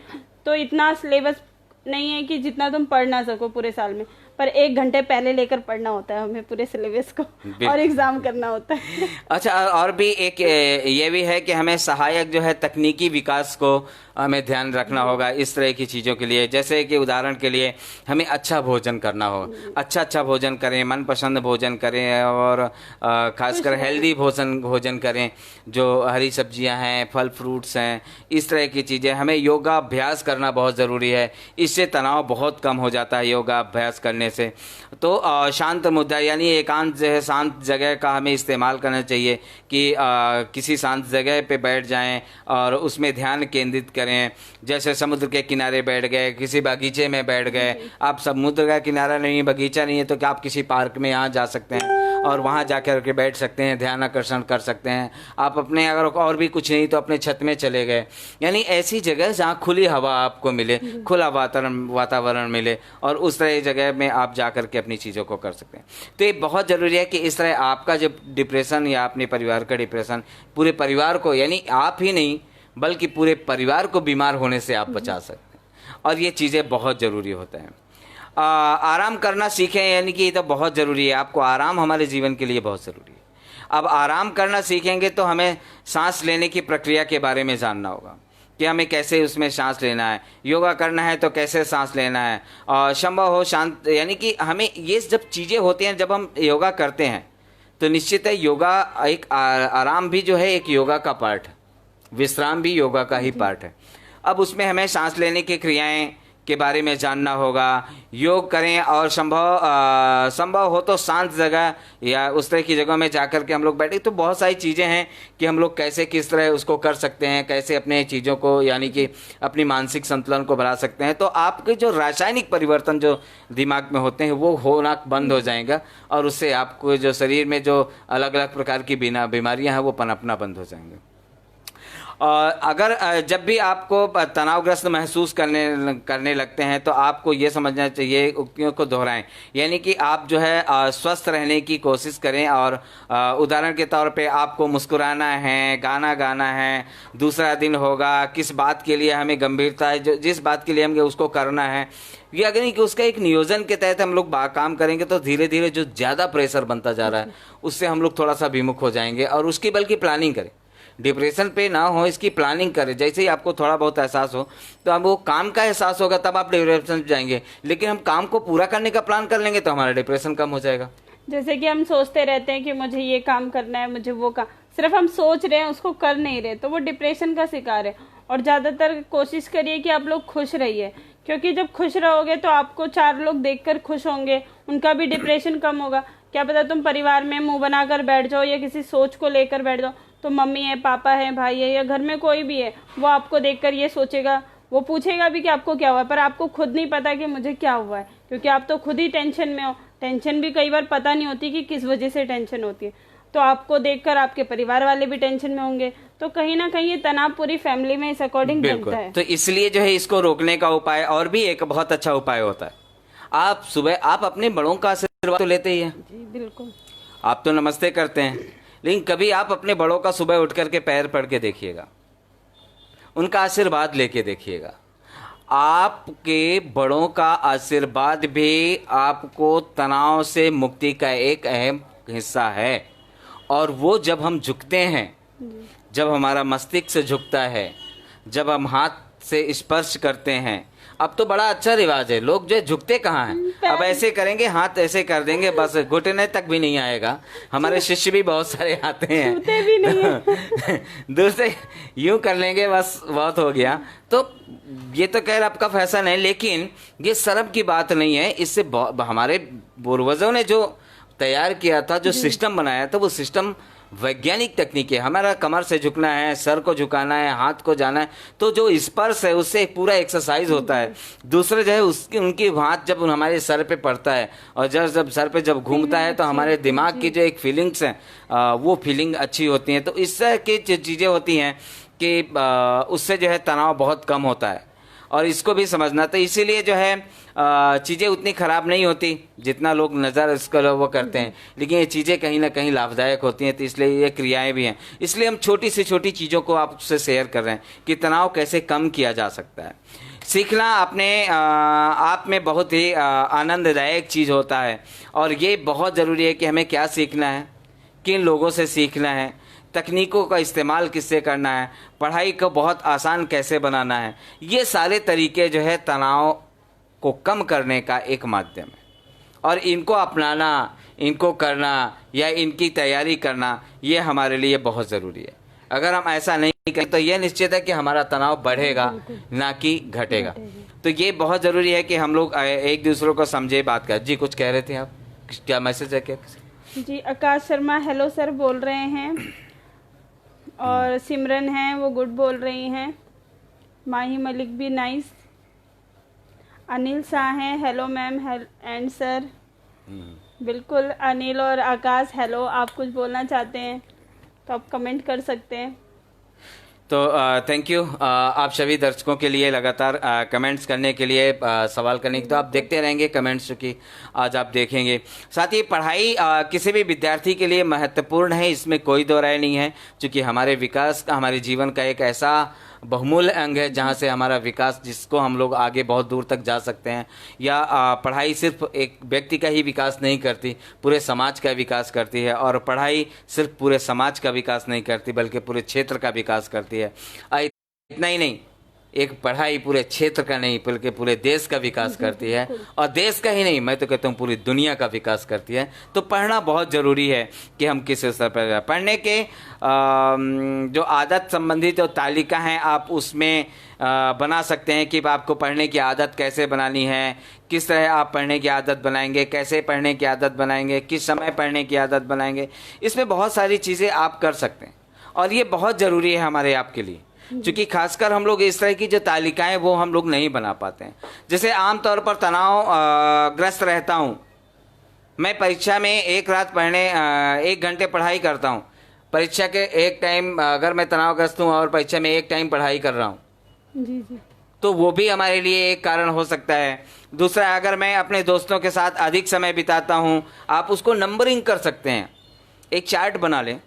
तो इतना सिलेबस नहीं है कि जितना तुम पढ़ ना सको पूरे साल में, पर 1 घंटे पहले लेकर पढ़ना होता है हमें पूरे सिलेबस को और एग्ज़ाम करना होता है। अच्छा, और भी एक ये भी है कि हमें सहायक जो है तकनीकी विकास को हमें ध्यान रखना होगा इस तरह की चीज़ों के लिए। जैसे कि उदाहरण के लिए हमें अच्छा भोजन करना हो, अच्छा भोजन करें, मनपसंद भोजन करें और खासकर हेल्दी भोजन करें, जो हरी सब्जियां हैं, फल फ्रूट्स हैं, इस तरह की चीज़ें। हमें योगा अभ्यास करना बहुत ज़रूरी है, इससे तनाव बहुत कम हो जाता है योगा अभ्यास करने से। तो शांत मुद्रा यानी एकांत जो है शांत जगह का हमें इस्तेमाल करना चाहिए कि किसी शांत जगह पे बैठ जाएं और उसमें ध्यान केंद्रित करें। जैसे समुद्र के किनारे बैठ गए, किसी बगीचे में बैठ गए। आप समुद्र का किनारा नहीं, बगीचा नहीं है तो क्या आप किसी पार्क में यहाँ जा सकते हैं और वहाँ जाकर के बैठ सकते हैं, ध्यान आकर्षण कर सकते हैं। आप अपने अगर और भी कुछ नहीं तो अपने छत में चले गए, यानी ऐसी जगह जहाँ खुली हवा आपको मिले, खुला वातावरण मिले और उस तरह जगह में आप जा करके अपनी चीज़ों को कर सकते हैं। तो ये बहुत ज़रूरी है कि इस तरह आपका जब डिप्रेशन या अपने परिवार का डिप्रेशन, पूरे परिवार को, यानी आप ही नहीं बल्कि पूरे परिवार को बीमार होने से आप बचा सकते हैं। और ये चीज़ें बहुत ज़रूरी होता है। आराम करना सीखें, यानी कि ये तो बहुत ज़रूरी है। आपको आराम हमारे जीवन के लिए बहुत ज़रूरी है। अब आराम करना सीखेंगे तो हमें सांस लेने की प्रक्रिया के बारे में जानना होगा कि हमें कैसे उसमें सांस लेना है। योगा करना है तो कैसे सांस लेना है, और संभव हो शांत, यानी कि हमें ये जब चीज़ें होती हैं, जब हम योगा करते हैं तो निश्चित है योगा एक आराम भी जो है एक योगा का पार्ट है, विश्राम भी योगा का ही पार्ट है। अब उसमें हमें सांस लेने की क्रियाएं के बारे में जानना होगा। योग करें और संभव हो तो शांत जगह या उस तरह की जगह में जाकर के हम लोग बैठे। तो बहुत सारी चीज़ें हैं कि हम लोग कैसे किस तरह उसको कर सकते हैं, कैसे अपने चीज़ों को यानी कि अपनी मानसिक संतुलन को बढ़ा सकते हैं। तो आपके जो रासायनिक परिवर्तन जो दिमाग में होते हैं वो होना बंद हो जाएगा और उससे आपको जो शरीर में जो अलग अलग प्रकार की बीमारियाँ हैं वो पनपना बंद हो जाएंगे। और अगर जब भी आपको तनावग्रस्त महसूस करने लगते हैं तो आपको ये समझना चाहिए, उक्तियों को दोहराएं, यानी कि आप जो है स्वस्थ रहने की कोशिश करें। और उदाहरण के तौर पे आपको मुस्कुराना है, गाना गाना है, दूसरा दिन होगा, किस बात के लिए हमें गंभीरता है, जो जिस बात के लिए हमें उसको करना है, ये अगर कि उसका एक नियोजन के तहत हम लोग काम करेंगे तो धीरे धीरे जो ज़्यादा प्रेशर बनता जा रहा है उससे हम लोग थोड़ा सा विमुख हो जाएंगे और उसकी बल्कि प्लानिंग करें। डिप्रेशन पे ना हो इसकी प्लानिंग करें। जैसे ही आपको थोड़ा बहुत एहसास हो तो अब वो काम का एहसास होगा तब आप डिप्रेशन जाएंगे, लेकिन हम काम को पूरा करने का प्लान कर लेंगे तो हमारा डिप्रेशन कम हो जाएगा। जैसे कि हम सोचते रहते हैं कि मुझे ये काम करना है, मुझे वो काम, सिर्फ हम सोच रहे हैं, उसको कर नहीं रहे, तो वो डिप्रेशन का शिकार है। और ज़्यादातर कोशिश करिए कि आप लोग खुश रहिए, क्योंकि जब खुश रहोगे तो आपको 4 लोग देखकर खुश होंगे, उनका भी डिप्रेशन कम होगा। क्या पता तुम परिवार में मुंह बनाकर बैठ जाओ या किसी सोच को लेकर बैठ जाओ, तो मम्मी है, पापा है, भाई है या घर में कोई भी है, वो आपको देखकर ये सोचेगा, वो पूछेगा भी कि आपको क्या हुआ है, पर आपको खुद नहीं पता कि मुझे क्या हुआ है, क्योंकि आप तो खुद ही टेंशन में हो। टेंशन भी कई बार पता नहीं होती कि किस वजह से टेंशन होती है, तो आपको देखकर आपके परिवार वाले भी टेंशन में होंगे, तो कहीं ना कहीं ये तनाव पूरी फैमिली में इस अकॉर्डिंग बनता है। तो इसलिए जो है इसको रोकने का उपाय और भी एक बहुत अच्छा उपाय होता है। आप सुबह आप अपने बड़ों का आशीर्वाद तो लेते ही हैं। जी बिल्कुल। आप तो नमस्ते करते हैं, लेकिन कभी आप अपने बड़ों का सुबह उठ करके पैर पड़ के देखिएगा, उनका आशीर्वाद लेके देखिएगा। आपके बड़ों का आशीर्वाद भी आपको तनाव से मुक्ति का एक अहम हिस्सा है। और वो जब हम झुकते हैं, जब हमारा मस्तिष्क झुकता है, जब हम हाथ से स्पर्श करते हैं, अब तो बड़ा अच्छा रिवाज है, लोग जो झुकते कहाँ हैं, अब ऐसे करेंगे, हाथ ऐसे कर देंगे, बस घुटने तक भी नहीं आएगा। हमारे शिष्य भी बहुत सारे आते हैं, भी नहीं है। दूर से यूं कर लेंगे, बस बहुत हो गया। तो ये तो खैर आपका फैशन है, लेकिन ये शर्म की बात नहीं है। इससे हमारे पूर्वजों ने जो तैयार किया था, जो सिस्टम बनाया था, वो सिस्टम वैज्ञानिक तकनीक है। हमारा कमर से झुकना है, सर को झुकाना है, हाथ को जाना है, तो जो स्पर्श है उससे एक पूरा एक्सरसाइज होता है। दूसरे जो है उसकी उनकी हाथ जब हमारे सर पे पड़ता है और जब सर पे जब घूमता है तो हमारे दिमाग की जो एक फीलिंग्स हैं वो फीलिंग अच्छी होती हैं। तो इस तरह की चीज़ें होती हैं कि उससे जो है तनाव बहुत कम होता है। और इसको भी समझना। तो इसीलिए जो है चीज़ें उतनी ख़राब नहीं होती जितना लोग नज़र इसको वो करते हैं, लेकिन ये चीज़ें कहीं ना कहीं लाभदायक होती हैं। तो इसलिए ये क्रियाएं भी हैं, इसलिए हम छोटी से छोटी चीज़ों को आपसे शेयर कर रहे हैं कि तनाव कैसे कम किया जा सकता है। सीखना अपने आप में बहुत ही आनंददायक चीज़ होता है, और ये बहुत ज़रूरी है कि हमें क्या सीखना है, किन लोगों से सीखना है, तकनीकों का इस्तेमाल किससे करना है, पढ़ाई को बहुत आसान कैसे बनाना है। ये सारे तरीके जो है तनाव को कम करने का एक माध्यम है, और इनको अपनाना, इनको करना या इनकी तैयारी करना ये हमारे लिए बहुत ज़रूरी है। अगर हम ऐसा नहीं करें तो ये निश्चित है कि हमारा तनाव बढ़ेगा ना कि घटेगा। तो ये बहुत ज़रूरी है कि हम लोग एक दूसरों को समझे, बात करें। जी कुछ कह रहे थे आप, क्या मैसेज है क्या? जी आकाश शर्मा हेलो सर बोल रहे हैं, और सिमरन हैं वो गुड बोल रही हैं, माही मलिक भी नाइस, अनिल शाह हैं हेलो मैम एंड सर। बिल्कुल अनिल और आकाश हेलो, आप कुछ बोलना चाहते हैं तो आप कमेंट कर सकते हैं। तो थैंक यू आप सभी दर्शकों के लिए लगातार कमेंट्स करने के लिए, सवाल करने की। तो आप देखते रहेंगे कमेंट्स, चूँकि आज आप देखेंगे। साथ ही पढ़ाई किसी भी विद्यार्थी के लिए महत्वपूर्ण है, इसमें कोई दो राय नहीं है, क्योंकि हमारे विकास का, हमारे जीवन का एक ऐसा बहुमूल्य अंग है जहाँ से हमारा विकास, जिसको हम लोग आगे बहुत दूर तक जा सकते हैं। या पढ़ाई सिर्फ एक व्यक्ति का ही विकास नहीं करती, पूरे समाज का विकास करती है। और पढ़ाई सिर्फ पूरे समाज का विकास नहीं करती, बल्कि पूरे क्षेत्र का विकास करती है। इतना ही नहीं, एक पढ़ाई पूरे क्षेत्र का नहीं बल्कि पूरे देश का विकास करती है, और देश का ही नहीं, मैं तो कहता हूँ पूरी दुनिया का विकास करती है। तो पढ़ना बहुत ज़रूरी है कि हम किस स्तर पर पढ़ने के जो आदत संबंधित जो तालिका हैं आप उसमें बना सकते हैं कि आपको पढ़ने की आदत कैसे बनानी है, किस तरह आप पढ़ने की आदत बनाएंगे, कैसे पढ़ने की आदत बनाएंगे, किस समय पढ़ने की आदत बनाएंगे। इसमें बहुत सारी चीज़ें आप कर सकते हैं, और ये बहुत ज़रूरी है हमारे आपके लिए, क्योंकि खासकर हम लोग इस तरह की जो तालिकाएं वो हम लोग नहीं बना पाते हैं। जैसे आमतौर पर तनाव ग्रस्त रहता हूँ मैं, परीक्षा में एक रात पढ़ने 1 घंटे पढ़ाई करता हूँ। परीक्षा के एक टाइम अगर मैं तनावग्रस्त हूँ और परीक्षा में एक टाइम पढ़ाई कर रहा हूँ, जी जी, तो वो भी हमारे लिए एक कारण हो सकता है। दूसरा, अगर मैं अपने दोस्तों के साथ अधिक समय बिताता हूँ, आप उसको नंबरिंग कर सकते हैं। एक चार्ट बना लें,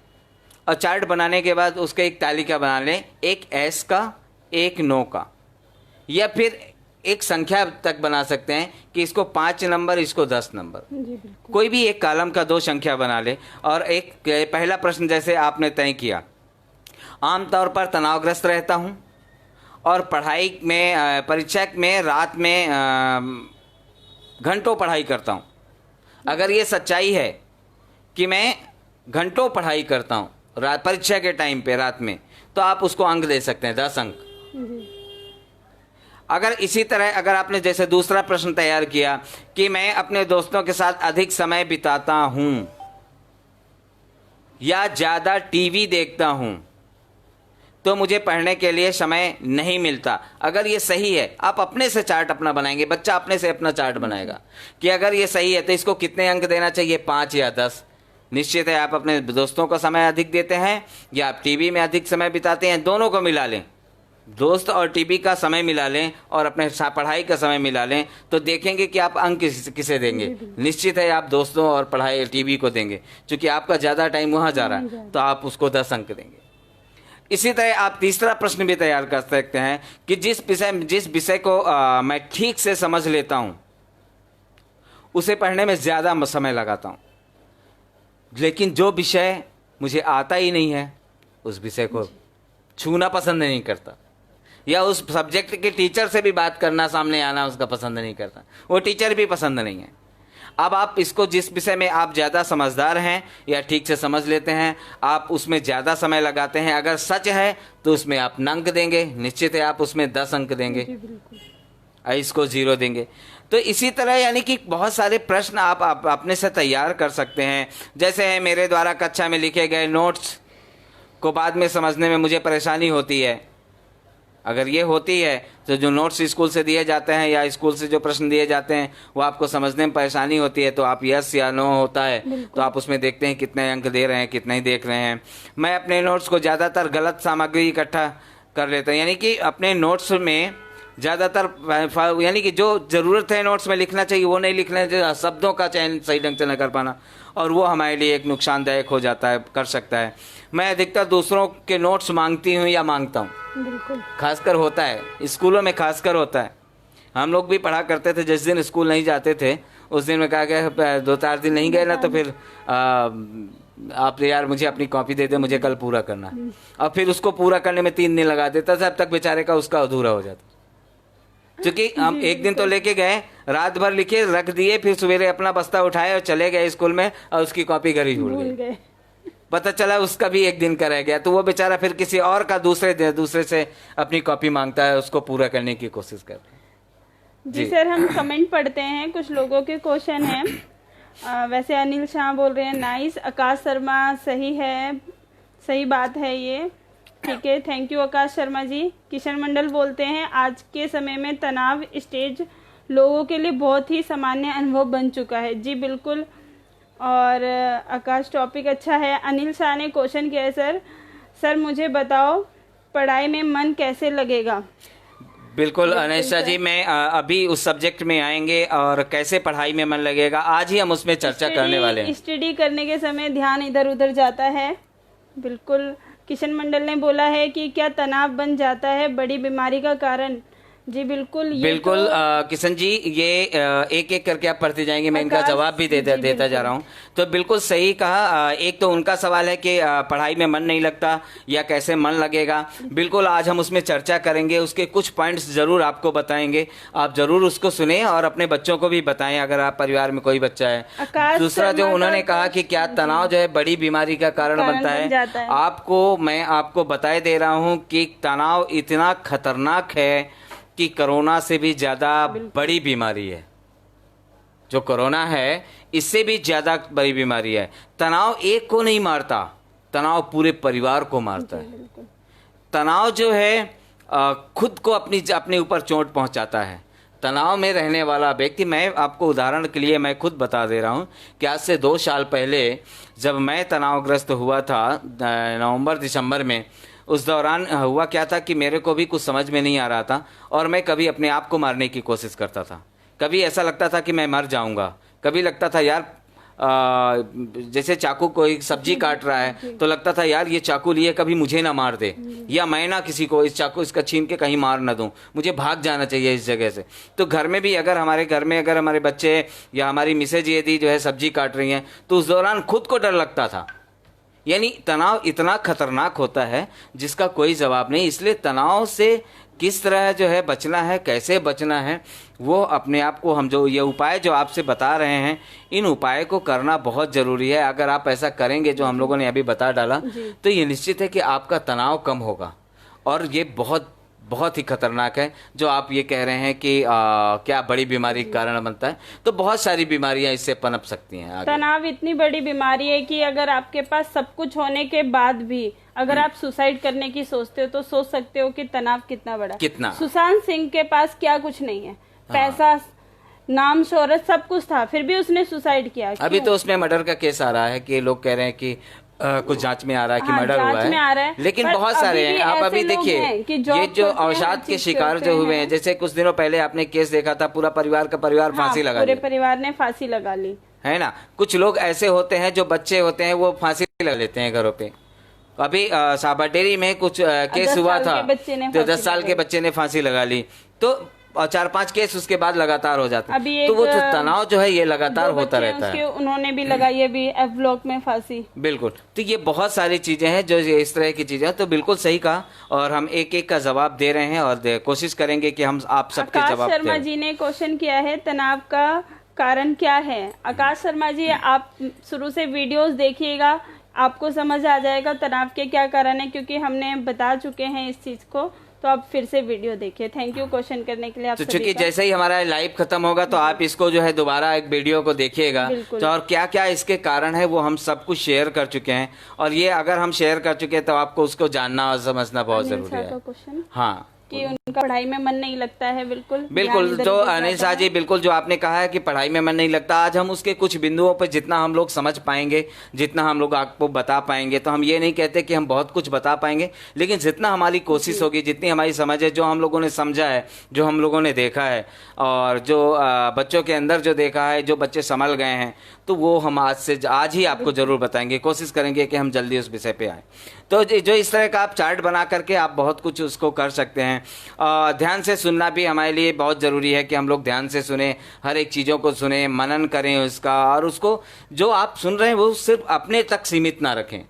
और चार्ट बनाने के बाद उसका एक तालिका बना लें, एक एस का, एक नो का, या फिर एक संख्या तक बना सकते हैं कि इसको 5 नंबर, इसको 10 नंबर, कोई भी एक कॉलम का 2 संख्या बना ले। और एक पहला प्रश्न जैसे आपने तय किया, आमतौर पर तनावग्रस्त रहता हूँ और पढ़ाई में, परीक्षा में रात में घंटों पढ़ाई करता हूँ। अगर ये सच्चाई है कि मैं घंटों पढ़ाई करता हूँ परीक्षा के टाइम पे रात में, तो आप उसको अंक दे सकते हैं, 10 अंक। अगर इसी तरह अगर आपने जैसे दूसरा प्रश्न तैयार किया कि मैं अपने दोस्तों के साथ अधिक समय बिताता हूं या ज़्यादा टीवी देखता हूं, तो मुझे पढ़ने के लिए समय नहीं मिलता। अगर ये सही है, आप अपने से चार्ट अपना बनाएंगे, बच्चा अपने से अपना चार्ट बनाएगा कि अगर ये सही है तो इसको कितने अंक देना चाहिए, 5 या 10। निश्चित है आप अपने दोस्तों का समय अधिक देते हैं या आप टीवी में अधिक समय बिताते हैं, दोनों को मिला लें, दोस्त और टीवी का समय मिला लें और अपने पढ़ाई का समय मिला लें, तो देखेंगे कि आप अंक किसे देंगे। निश्चित है आप दोस्तों और पढ़ाई टीवी को देंगे, क्योंकि आपका ज़्यादा टाइम वहाँ जा रहा है, तो आप उसको 10 अंक देंगे। इसी तरह आप तीसरा प्रश्न भी तैयार कर सकते हैं कि जिस विषय को मैं ठीक से समझ लेता हूँ उसे पढ़ने में ज़्यादा समय लगाता हूँ, लेकिन जो विषय मुझे आता ही नहीं है उस विषय को छूना पसंद नहीं करता, या उस सब्जेक्ट के टीचर से भी बात करना, सामने आना उसका पसंद नहीं करता, वो टीचर भी पसंद नहीं है। अब आप इसको, जिस विषय में आप ज़्यादा समझदार हैं या ठीक से समझ लेते हैं, आप उसमें ज़्यादा समय लगाते हैं, अगर सच है तो उसमें आप अंक देंगे, निश्चित है आप उसमें 10 अंक देंगे, इसको 0 देंगे। तो इसी तरह यानी कि बहुत सारे प्रश्न आप अपने से तैयार कर सकते हैं। जैसे है मेरे द्वारा कक्षा में लिखे गए नोट्स को बाद में समझने में मुझे परेशानी होती है, अगर ये होती है तो जो नोट्स स्कूल से दिए जाते हैं या स्कूल से जो प्रश्न दिए जाते हैं वो आपको समझने में परेशानी होती है, तो आप यस या नो होता है तो आप उसमें देखते हैं कितने अंक दे रहे हैं, कितने ही देख रहे हैं। मैं अपने नोट्स को ज़्यादातर गलत सामग्री इकट्ठा कर लेता हूँ, यानी कि अपने नोट्स में ज़्यादातर यानी कि जो ज़रूरत है नोट्स में लिखना चाहिए वो नहीं लिखना चाहिए, शब्दों का चयन सही ढंग से न कर पाना, और वो हमारे लिए एक नुकसानदायक हो जाता है, कर सकता है। मैं अधिकतर दूसरों के नोट्स मांगती हूँ या मांगता हूँ, बिल्कुल खासकर होता है स्कूलों में, खासकर होता है। हम लोग भी पढ़ा करते थे, जिस दिन स्कूल नहीं जाते थे उस दिन में कहा गया 2-4 दिन नहीं गए ना तो फिर आप यार मुझे अपनी कॉपी दे दे, मुझे कल पूरा करना है। और फिर उसको पूरा करने में 3 दिन लगा देता था, अब तक बेचारे का उसका अधूरा हो जाता। क्योंकि हम एक दिन तो लेके गए, रात भर लिखे रख दिए, फिर सवेरे अपना बस्ता उठाए और चले गए स्कूल में, और उसकी कॉपी घर ही भूल गए। पता चला उसका भी एक दिन का रह गया, तो वो बेचारा फिर किसी और का दूसरे से अपनी कॉपी मांगता है, उसको पूरा करने की कोशिश कर रहा है। जी सर, हम कमेंट पढ़ते हैं, कुछ लोगों के क्वेश्चन हैं। वैसे अनिल शाह बोल रहे हैं नाइस, आकाश शर्मा सही है, सही बात है ये, ठीक है, थैंक यू आकाश शर्मा जी। किशन मंडल बोलते हैं आज के समय में तनाव स्टेज लोगों के लिए बहुत ही सामान्य अनुभव बन चुका है। जी बिल्कुल, और आकाश टॉपिक अच्छा है। अनिल शाह ने क्वेश्चन किया है सर मुझे बताओ पढ़ाई में मन कैसे लगेगा। बिल्कुल अनिशा जी, मैं अभी उस सब्जेक्ट में आएंगे और कैसे पढ़ाई में मन लगेगा, आज ही हम उसमें चर्चा करने वाले हैं। स्टडी करने के समय ध्यान इधर उधर जाता है। बिल्कुल, किशन मंडल ने बोला है कि क्या तनाव बन जाता है बड़ी बीमारी का कारण। जी बिल्कुल, बिल्कुल किशन जी, ये एक एक करके आप पढ़ते जाएंगे, मैं इनका जवाब भी देता जा रहा हूँ। तो बिल्कुल सही कहा। एक तो उनका सवाल है कि पढ़ाई में मन नहीं लगता या कैसे मन लगेगा। बिल्कुल आज हम उसमें चर्चा करेंगे, उसके कुछ पॉइंट्स जरूर आपको बताएंगे, आप जरूर उसको सुने और अपने बच्चों को भी बताएं अगर आप परिवार में कोई बच्चा है। दूसरा जो उन्होंने कहा कि क्या तनाव जो है बड़ी बीमारी का कारण बनता है, मैं आपको बताए दे रहा हूँ कि तनाव इतना खतरनाक है कि कोरोना से भी ज्यादा बड़ी बीमारी है। जो कोरोना है इससे भी ज्यादा बड़ी बीमारी है। तनाव एक को नहीं मारता, तनाव पूरे परिवार को मारता है। तनाव जो है खुद को अपने ऊपर चोट पहुंचाता है। तनाव में रहने वाला व्यक्ति, मैं आपको उदाहरण के लिए मैं खुद बता दे रहा हूं कि आज से 2 साल पहले जब मैं तनावग्रस्त हुआ था नवंबर दिसंबर में, उस दौरान हुआ क्या था कि मेरे को भी कुछ समझ में नहीं आ रहा था और मैं कभी अपने आप को मारने की कोशिश करता था। कभी ऐसा लगता था कि मैं मर जाऊंगा, कभी लगता था यार जैसे चाकू कोई सब्जी काट रहा है तो लगता था यार ये चाकू लिए कभी मुझे ना मार दे, या मैं ना किसी को इस चाकू इसका छीन के कहीं मार ना दूं, मुझे भाग जाना चाहिए इस जगह से। तो घर में भी अगर हमारे घर में अगर हमारे बच्चे या हमारी मिसेज यदि जो है सब्जी काट रही हैं तो उस दौरान खुद को डर लगता था। यानी तनाव इतना खतरनाक होता है जिसका कोई जवाब नहीं। इसलिए तनाव से किस तरह जो है बचना है, कैसे बचना है, वो अपने आप को हम जो ये उपाय जो आपसे बता रहे हैं, इन उपाय को करना बहुत ज़रूरी है। अगर आप ऐसा करेंगे जो हम लोगों ने अभी बता डाला तो ये निश्चित है कि आपका तनाव कम होगा। और ये बहुत ही खतरनाक है जो आप ये कह रहे हैं कि क्या बड़ी बीमारी का कारण बनता है, तो बहुत सारी बीमारियां इससे पनप सकती हैं आगे। तनाव इतनी बड़ी बीमारी है कि अगर आपके पास सब कुछ होने के बाद भी अगर आप सुसाइड करने की सोचते हो तो सोच सकते हो कि तनाव कितना बड़ा। कितना सुशांत सिंह के पास क्या कुछ नहीं है, पैसा नाम शोहरत सब कुछ था, फिर भी उसने सुसाइड किया। अभी तो उसमें मर्डर का केस आ रहा है कि लोग कह रहे हैं कि कुछ जांच में आ रहा है कि मर्डर हुआ है, लेकिन बहुत सारे हैं। आप अभी देखिए ये जो अवसाद के शिकार जो हुए हैं, जैसे कुछ दिनों पहले आपने केस देखा था, पूरा परिवार का परिवार फांसी लगा ली, पूरे परिवार ने फांसी लगा ली, है ना। कुछ लोग ऐसे होते हैं जो बच्चे होते हैं वो फांसी लगा लेते हैं घरों पे। अभी साबरडेरी में कुछ केस हुआ था, तो 10 साल के बच्चे ने फांसी लगा ली। तो 4-5 केस उसके बाद लगातार हो जाते हैं। तो वो जो तनाव जो है ये लगातार होता रहता है। उन्होंने भी लगाई है भी एफ ब्लॉक में फांसी। बिल्कुल, तो ये बहुत सारी चीजें हैं जो इस तरह की चीजें हैं। तो बिल्कुल सही कहा और हम एक एक का जवाब दे रहे हैं और कोशिश करेंगे कि हम आप सबके जवाब। शर्मा जी ने क्वेश्चन किया है तनाव का कारण क्या है। आकाश शर्मा जी, आप शुरू से वीडियोस देखिएगा, आपको समझ आ जाएगा तनाव के क्या कारण है, क्योंकि हमने बता चुके हैं इस चीज को। तो आप फिर से वीडियो देखिए। थैंक यू क्वेश्चन करने के लिए। आप तो चूंकि जैसे ही हमारा लाइव खत्म होगा तो आप इसको जो है दोबारा एक वीडियो को देखिएगा, तो और क्या क्या इसके कारण है वो हम सब कुछ शेयर कर चुके हैं। और ये अगर हम शेयर कर चुके हैं तो आपको उसको जानना और समझना बहुत जरूरी है। क्वेश्चन, हाँ, कि उनका पढ़ाई में मन नहीं लगता है। बिल्कुल बिल्कुल, तो अनिल शाह जी, बिल्कुल जो आपने कहा है कि पढ़ाई में मन नहीं लगता, आज हम उसके कुछ बिंदुओं पर जितना हम लोग समझ पाएंगे, जितना हम लोग आपको बता पाएंगे, तो हम ये नहीं कहते कि हम बहुत कुछ बता पाएंगे, लेकिन जितना हमारी कोशिश होगी, जितनी हमारी समझ है, जो हम लोगों ने समझा है, जो हम लोगों ने देखा है, और जो बच्चों के अंदर जो देखा है, जो बच्चे संभल गए हैं, तो वो हम आज ही आपको जरूर बताएंगे, कोशिश करेंगे कि हम जल्दी उस विषय पे आए। तो जो इस तरह का आप चार्ट बना करके आप बहुत कुछ उसको कर सकते हैं। ध्यान से सुनना भी हमारे लिए बहुत ज़रूरी है कि हम लोग ध्यान से सुने, हर एक चीज़ों को सुने, मनन करें उसका, और उसको जो आप सुन रहे हैं वो सिर्फ अपने तक सीमित ना रखें।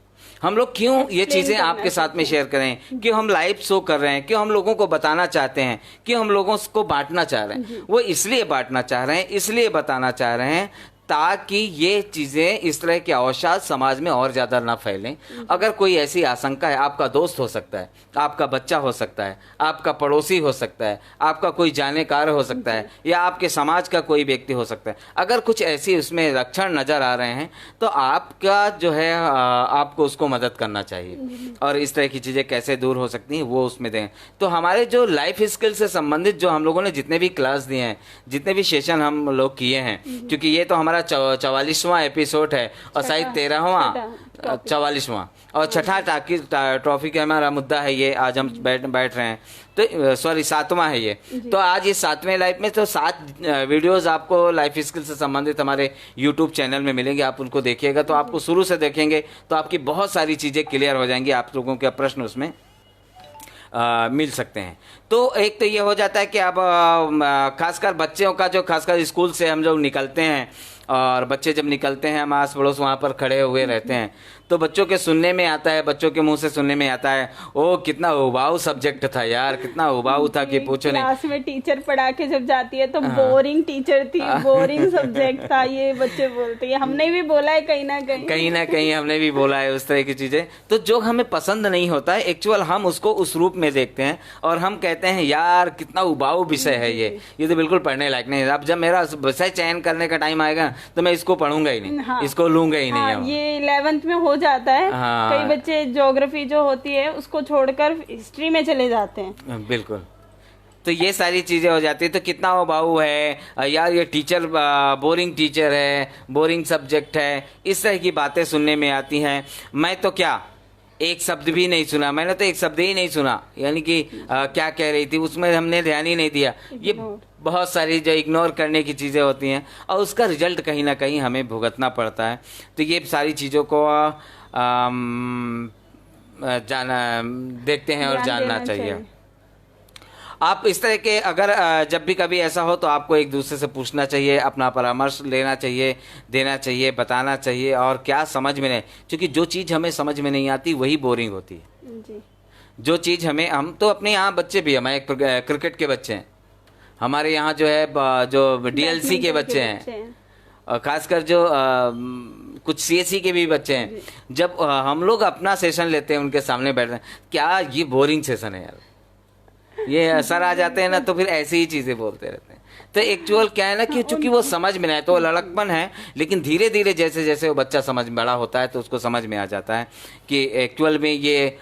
हम लोग क्यों ये चीज़ें आपके साथ में शेयर करें, क्यों हम लाइव शो कर रहे हैं, क्यों हम लोगों को बताना चाहते हैं, क्यों हम लोगों को बांटना चाह रहे हैं, वो इसलिए बांटना चाह रहे हैं, इसलिए बताना चाह रहे हैं ताकि ये चीज़ें, इस तरह के अवसाद समाज में और ज़्यादा ना फैलें। अगर कोई ऐसी आशंका है, आपका दोस्त हो सकता है, आपका बच्चा हो सकता है, आपका पड़ोसी हो सकता है, आपका कोई जानकार हो सकता है, या आपके समाज का कोई व्यक्ति हो सकता है, अगर कुछ ऐसी उसमें लक्षण नज़र आ रहे हैं तो आपका जो है आपको उसको मदद करना चाहिए। और इस तरह की चीज़ें कैसे दूर हो सकती हैं वो उसमें दें। तो हमारे जो लाइफ स्किल से संबंधित जो हम लोगों ने जितने भी क्लास दिए हैं, जितने भी सेशन हम लोग किए हैं, क्योंकि ये तो हमारा 44वां एपिसोड है और शायद 13वां 44वां और छठा ट्रॉफी का हमारा मुद्दा है ये, आज हम बैठ रहे हैं, तो सॉरी 7वां है ये। तो आज ये 7वें लाइफ में तो 7 वीडियोस आपको लाइफ स्किल से संबंधित हमारे यूट्यूब चैनल में मिलेंगे। आप उनको देखिएगा तो आपको शुरू से देखेंगे तो आपकी बहुत सारी चीज़ें क्लियर हो जाएंगी, आप लोगों के प्रश्न उसमें मिल सकते हैं। तो एक तो ये हो जाता है कि अब खासकर बच्चों का जो, खासकर स्कूल से हम जब निकलते हैं और बच्चे जब निकलते हैं, हम आस पड़ोस वहाँ पर खड़े हुए रहते हैं, तो बच्चों के सुनने में आता है, बच्चों के मुंह से सुनने में आता है, ओ कितना उबाऊ सब्जेक्ट था यार, कितना उबाऊ था कि पूछो नहीं। क्लास में टीचर पढ़ा के जब जाती है तो बोरिंग टीचर थी, बोरिंग सब्जेक्ट था, ये बच्चे बोलते हैं। हमने भी बोला है कहीं ना कहीं हमने भी बोला है उस तरह की चीजें। तो जो हमें पसंद नहीं होता है एक्चुअल, हम उसको उस रूप में देखते हैं और हम कहते हैं यार कितना उबाऊ विषय है ये तो बिल्कुल पढ़ने लायक नहीं है। अब जब मेरा विषय चयन करने का टाइम आएगा तो मैं इसको पढ़ूंगा ही नहीं, इसको लूंगा ही नहीं। ये 11th में हो जाता है। कई बच्चे ज्योग्राफी जो होती है उसको छोड़कर हिस्ट्री में चले जाते हैं। बिल्कुल, तो ये सारी चीजें हो जाती है। तो कितना उबाऊ है यार ये टीचर, बोरिंग टीचर है, बोरिंग सब्जेक्ट है, इस तरह की बातें सुनने में आती हैं। मैं तो क्या एक शब्द भी नहीं सुना, मैंने तो एक शब्द ही नहीं सुना, यानी कि क्या कह रही थी उसमें हमने ध्यान ही नहीं दिया। ये बहुत सारी जो इग्नोर करने की चीज़ें होती हैं और उसका रिजल्ट कहीं ना कहीं हमें भुगतना पड़ता है। तो ये सारी चीज़ों को देखते हैं और जानना चाहिए। आप इस तरह के अगर जब भी कभी ऐसा हो तो आपको एक दूसरे से पूछना चाहिए, अपना परामर्श लेना चाहिए, देना चाहिए, बताना चाहिए। और क्या समझ में नहीं, क्योंकि जो चीज़ हमें समझ में नहीं आती वही बोरिंग होती है जी। जो चीज़ हम तो अपने यहाँ बच्चे भी, हमारे क्रिकेट के बच्चे हैं, हमारे यहाँ जो है जो डीएलसी के बच्चे हैं, और खासकर जो कुछ सीएससी के भी बच्चे हैं, जब हम लोग अपना सेशन लेते हैं उनके सामने बैठते हैं, क्या ये बोरिंग सेशन है यार, ये सर आ जाते हैं ना तो फिर ऐसी ही चीजें बोलते रहते हैं। तो एक्चुअल क्या है ना कि चूंकि वो समझ में नहीं, तो वो लड़कपन है, लेकिन धीरे धीरे जैसे जैसे वो बच्चा समझ बड़ा होता है तो उसको समझ में आ जाता है कि एक्चुअल में ये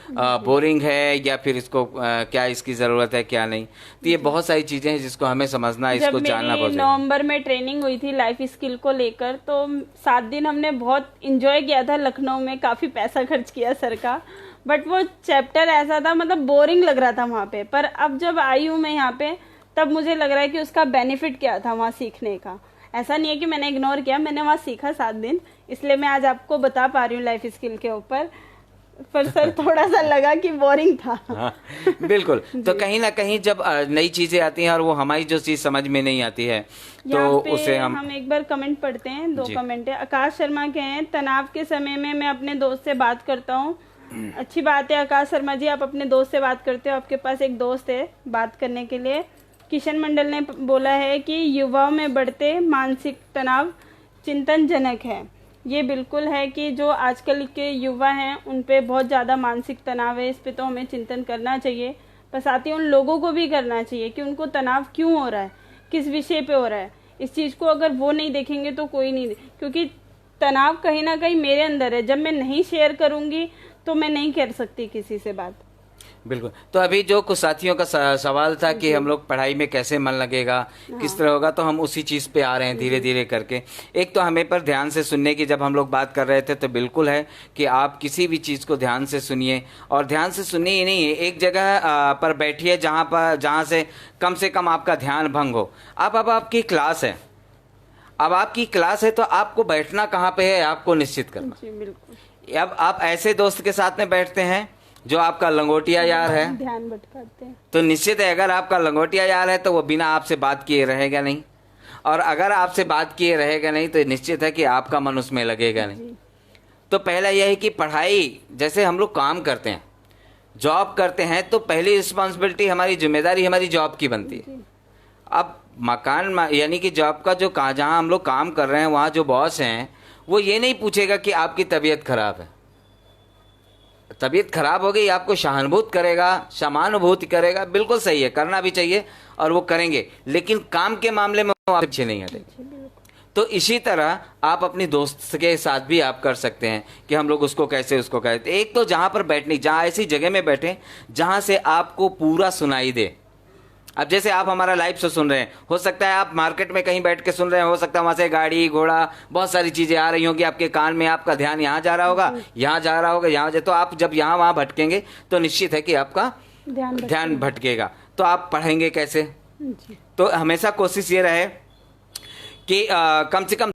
बोरिंग है या फिर इसको क्या इसकी ज़रूरत है क्या नहीं। तो ये बहुत सारी चीज़ें हैं जिसको हमें समझना, इसको जानना बहुत। नवंबर में ट्रेनिंग हुई थी लाइफ स्किल को लेकर, तो 7 दिन हमने बहुत इंजॉय किया था लखनऊ में, काफ़ी पैसा खर्च किया सर का, बट वो चैप्टर ऐसा था, मतलब बोरिंग लग रहा था वहाँ पे। पर अब जब आई हूँ मैं यहाँ पे, तब मुझे लग रहा है कि उसका बेनिफिट क्या था वहाँ सीखने का। ऐसा नहीं है कि मैंने इग्नोर किया, मैंने वहाँ सीखा 7 दिन, इसलिए मैं आज आपको बता पा रही हूँ लाइफ स्किल के ऊपर। पर सर थोड़ा सा लगा कि बोरिंग था। हाँ, बिल्कुल। तो कहीं ना कहीं जब नई चीजें आती हैं और वो हमारी जो चीज समझ में नहीं आती है तो उसे हम एक बार कमेंट पढ़ते हैं। 2 कमेंट है। आकाश शर्मा के हैं, तनाव के समय में मैं अपने दोस्त से बात करता हूँ। अच्छी बात है आकाश शर्मा जी, आप अपने दोस्त से बात करते हो, आपके पास एक दोस्त है बात करने के लिए। किशन मंडल ने बोला है कि युवाओं में बढ़ते मानसिक तनाव चिंतनजनक है। ये बिल्कुल है कि जो आजकल के युवा हैं उन पे बहुत ज़्यादा मानसिक तनाव है, इस पे तो हमें चिंतन करना चाहिए। पर साथ ही उन लोगों को भी करना चाहिए कि उनको तनाव क्यों हो रहा है, किस विषय पे हो रहा है। इस चीज़ को अगर वो नहीं देखेंगे तो कोई नहीं, क्योंकि तनाव कहीं ना कहीं मेरे अंदर है। जब मैं नहीं शेयर करूँगी तो मैं नहीं कर सकती किसी से बात। बिल्कुल। तो अभी जो कुछ साथियों का सवाल था कि हम लोग पढ़ाई में कैसे मन लगेगा, किस तरह होगा, तो हम उसी चीज़ पे आ रहे हैं धीरे धीरे करके। एक तो हमें पर ध्यान से सुनने की जब हम लोग बात कर रहे थे, तो बिल्कुल है कि आप किसी भी चीज़ को ध्यान से सुनिए, और ध्यान से सुनिए ही नहीं है, एक जगह पर बैठिए जहाँ से कम आपका ध्यान भंग हो। अब आपकी क्लास है, अब आपकी क्लास है, तो आपको बैठना कहाँ पे है आपको निश्चित करना। जी बिल्कुल। अब आप ऐसे दोस्त के साथ में बैठते हैं जो आपका लंगोटिया यार है, ध्यान भटकाते हैं, तो निश्चित है अगर आपका लंगोटिया यार है तो वो बिना आपसे बात किए रहेगा नहीं, और अगर आपसे बात किए रहेगा नहीं तो निश्चित है कि आपका मन उसमें लगेगा नहीं। तो पहला यह है कि पढ़ाई, जैसे हम लोग काम करते हैं, जॉब करते हैं, तो पहली रिस्पॉन्सिबिलिटी हमारी, जिम्मेदारी हमारी जॉब की बनती है। अब मकान यानी कि जॉब का जो जहाँ हम लोग काम कर रहे हैं, वहाँ जो बॉस हैं, वो ये नहीं पूछेगा कि आपकी तबीयत खराब है। तबीयत खराब हो गई, आपको सहानुभूति करेगा, समानुभूति करेगा, बिल्कुल सही है, करना भी चाहिए और वो करेंगे, लेकिन काम के मामले में वो आपसे पीछे नहीं हटेंगे। तो इसी तरह आप अपनी दोस्त के साथ भी आप कर सकते हैं कि हम लोग उसको कैसे, उसको कैसे। एक तो जहाँ पर बैठनी, जहाँ ऐसी जगह में बैठें जहाँ से आपको पूरा सुनाई दे। अब जैसे आप हमारा लाइव शो सुन रहे हैं, हो सकता है आप मार्केट में कहीं बैठ के सुन रहे हैं, हो सकता है वहाँ से गाड़ी घोड़ा बहुत सारी चीज़ें आ रही होंगी आपके कान में, आपका ध्यान यहाँ जा रहा होगा, यहाँ जा रहा होगा, यहाँ तो आप जब यहाँ वहाँ भटकेंगे तो निश्चित है कि आपका ध्यान भटकेगा। तो आप पढ़ेंगे कैसे? तो हमेशा कोशिश ये रहे कि कम से कम